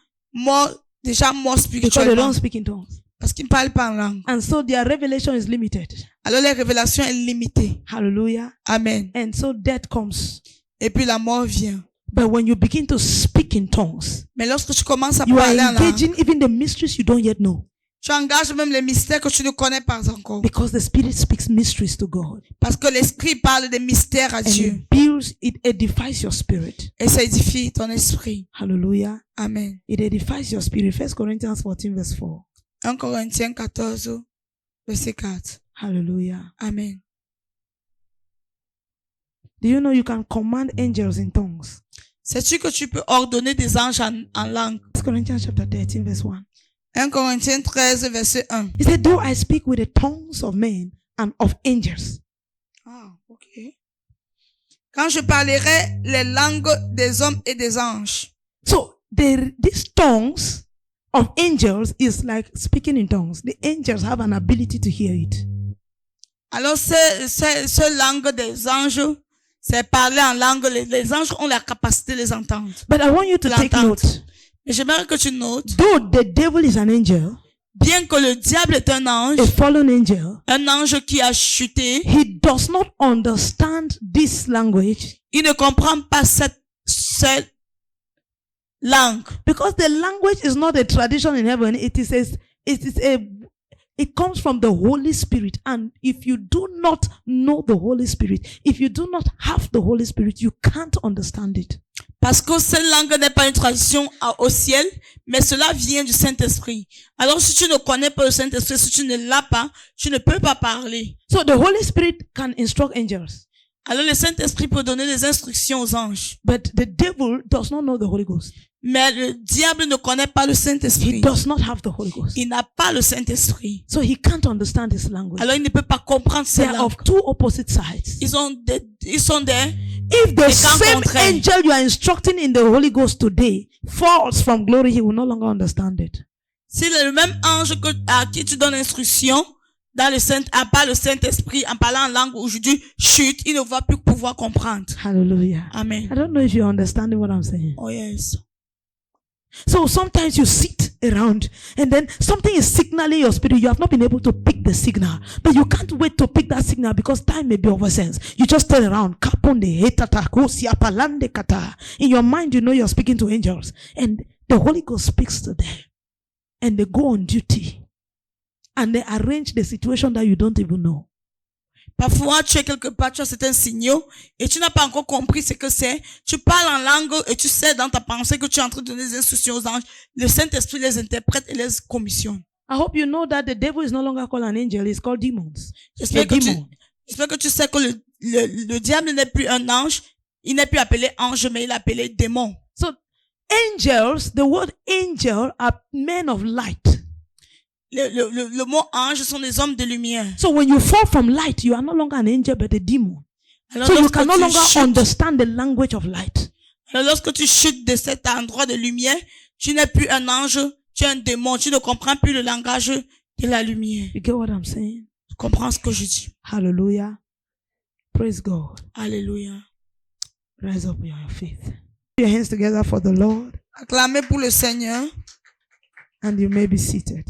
déjà morts Because they spirituellement. don't speak in tongues. Parce qu'ils ne parlent pas en langue. And so their revelation is limited. Alors la révélation est limitée. Hallelujah. Amen. And so death comes. Et puis la mort vient. But when you begin to speak in tongues, Mais lorsque tu commences à you are parler en langue, engaging even the mysteries you don't yet know. tu engages même les mystères que tu ne connais pas encore. Because the Spirit speaks mysteries to God. Parce que l'Esprit parle des mystères à And Dieu. it edifies your spirit. Et ça édifie ton esprit. Hallelujah. Amen. It edifies your spirit. 1 Corinthians 14 verse 4. 1 Corinthiens 14, verset 4. Hallelujah. Amen. Do you know you can command angels in tongues? Sais-tu que tu peux ordonner des anges en langue? 1 Corinthians chapter 13 verse 1. 1 Corinthiens 13, verset 1. He said, though I speak with the tongues of men and of angels. Ah, ok. Quand je parlerai les langues des hommes et des anges. So these tongues of angels is like speaking in tongues. The angels have an ability to hear it. Alors, ce langue des anges, c'est parler en langue. Les anges ont la capacité de les entendre. But I want you to take L'entente. note. Mais j'aimerais que tu notes, Though the devil is an angel, bien que le diable est un ange an angel qui a chuté, he does not understand this language il ne comprend pas cette langue. because the language is not a tradition in heaven. It comes from the Holy Spirit. And if you do not know the Holy Spirit, if you do not have the Holy Spirit, you can't understand it. Parce que cette langue n'est pas une tradition au ciel, mais cela vient du Saint-Esprit. Alors si tu ne connais pas le Saint-Esprit, si tu ne l'as pas, tu ne peux pas parler. So the Holy Spirit can instruct angels. Alors le Saint-Esprit peut donner des instructions aux anges. But the devil does not know the Holy Ghost. Mais le diable ne connaît pas le He Saint-Esprit. does not have the Holy Ghost. Il n'a pas le Saint-Esprit. So he can't understand his language. Alors il ne peut pas comprendre They ces are langues. of two opposite sides. Ils sont des If the They can't same contraire. angel you are instructing in the Holy Ghost today falls from glory, he will no longer understand it. Si le même ange à qui tu donnes l'instruction, dans le pas le Saint-Esprit, en parlant en langue aujourd'hui, chute, il ne va plus pouvoir comprendre. Hallelujah. Amen. I don't know if you're understanding what I'm saying. Oh yes. So sometimes you sit around and then something is signaling your spirit. You have not been able to pick the signal, but you can't wait to pick that signal because time may be over sense. You just turn around. In your mind, you know you're speaking to angels and the Holy Ghost speaks to them and they go on duty and they arrange the situation that you don't even know. Parfois, tu es quelque part, tu as certains signaux et tu n'as pas encore compris ce que c'est. Tu parles en langue et tu sais dans ta pensée que tu es en train de donner des instructions aux anges. Le Saint-Esprit les interprète et les commissionne. I hope you know that the devil is no longer called an angel. He's called demons. J'espère que tu sais que le diable n'est plus un ange. Il n'est plus appelé ange, mais il est appelé démon. So angels, the word angel are men of light. Le mot ange sont des hommes de lumière. So when you fall from light, you are no longer an angel but a demon. Alors, So you lorsque can no tu longer chutes- understand the language of light. alors, lorsque tu chutes de cet endroit de lumière, tu n'es plus un ange, tu es un démon. Tu ne comprends plus le langage de la lumière. You get what I'm saying? Tu comprends ce que je dis? Hallelujah. Praise God. Alléluia. Rise up in your faith. Put your hands together for the Lord Acclamez pour le Seigneur. and you may be seated.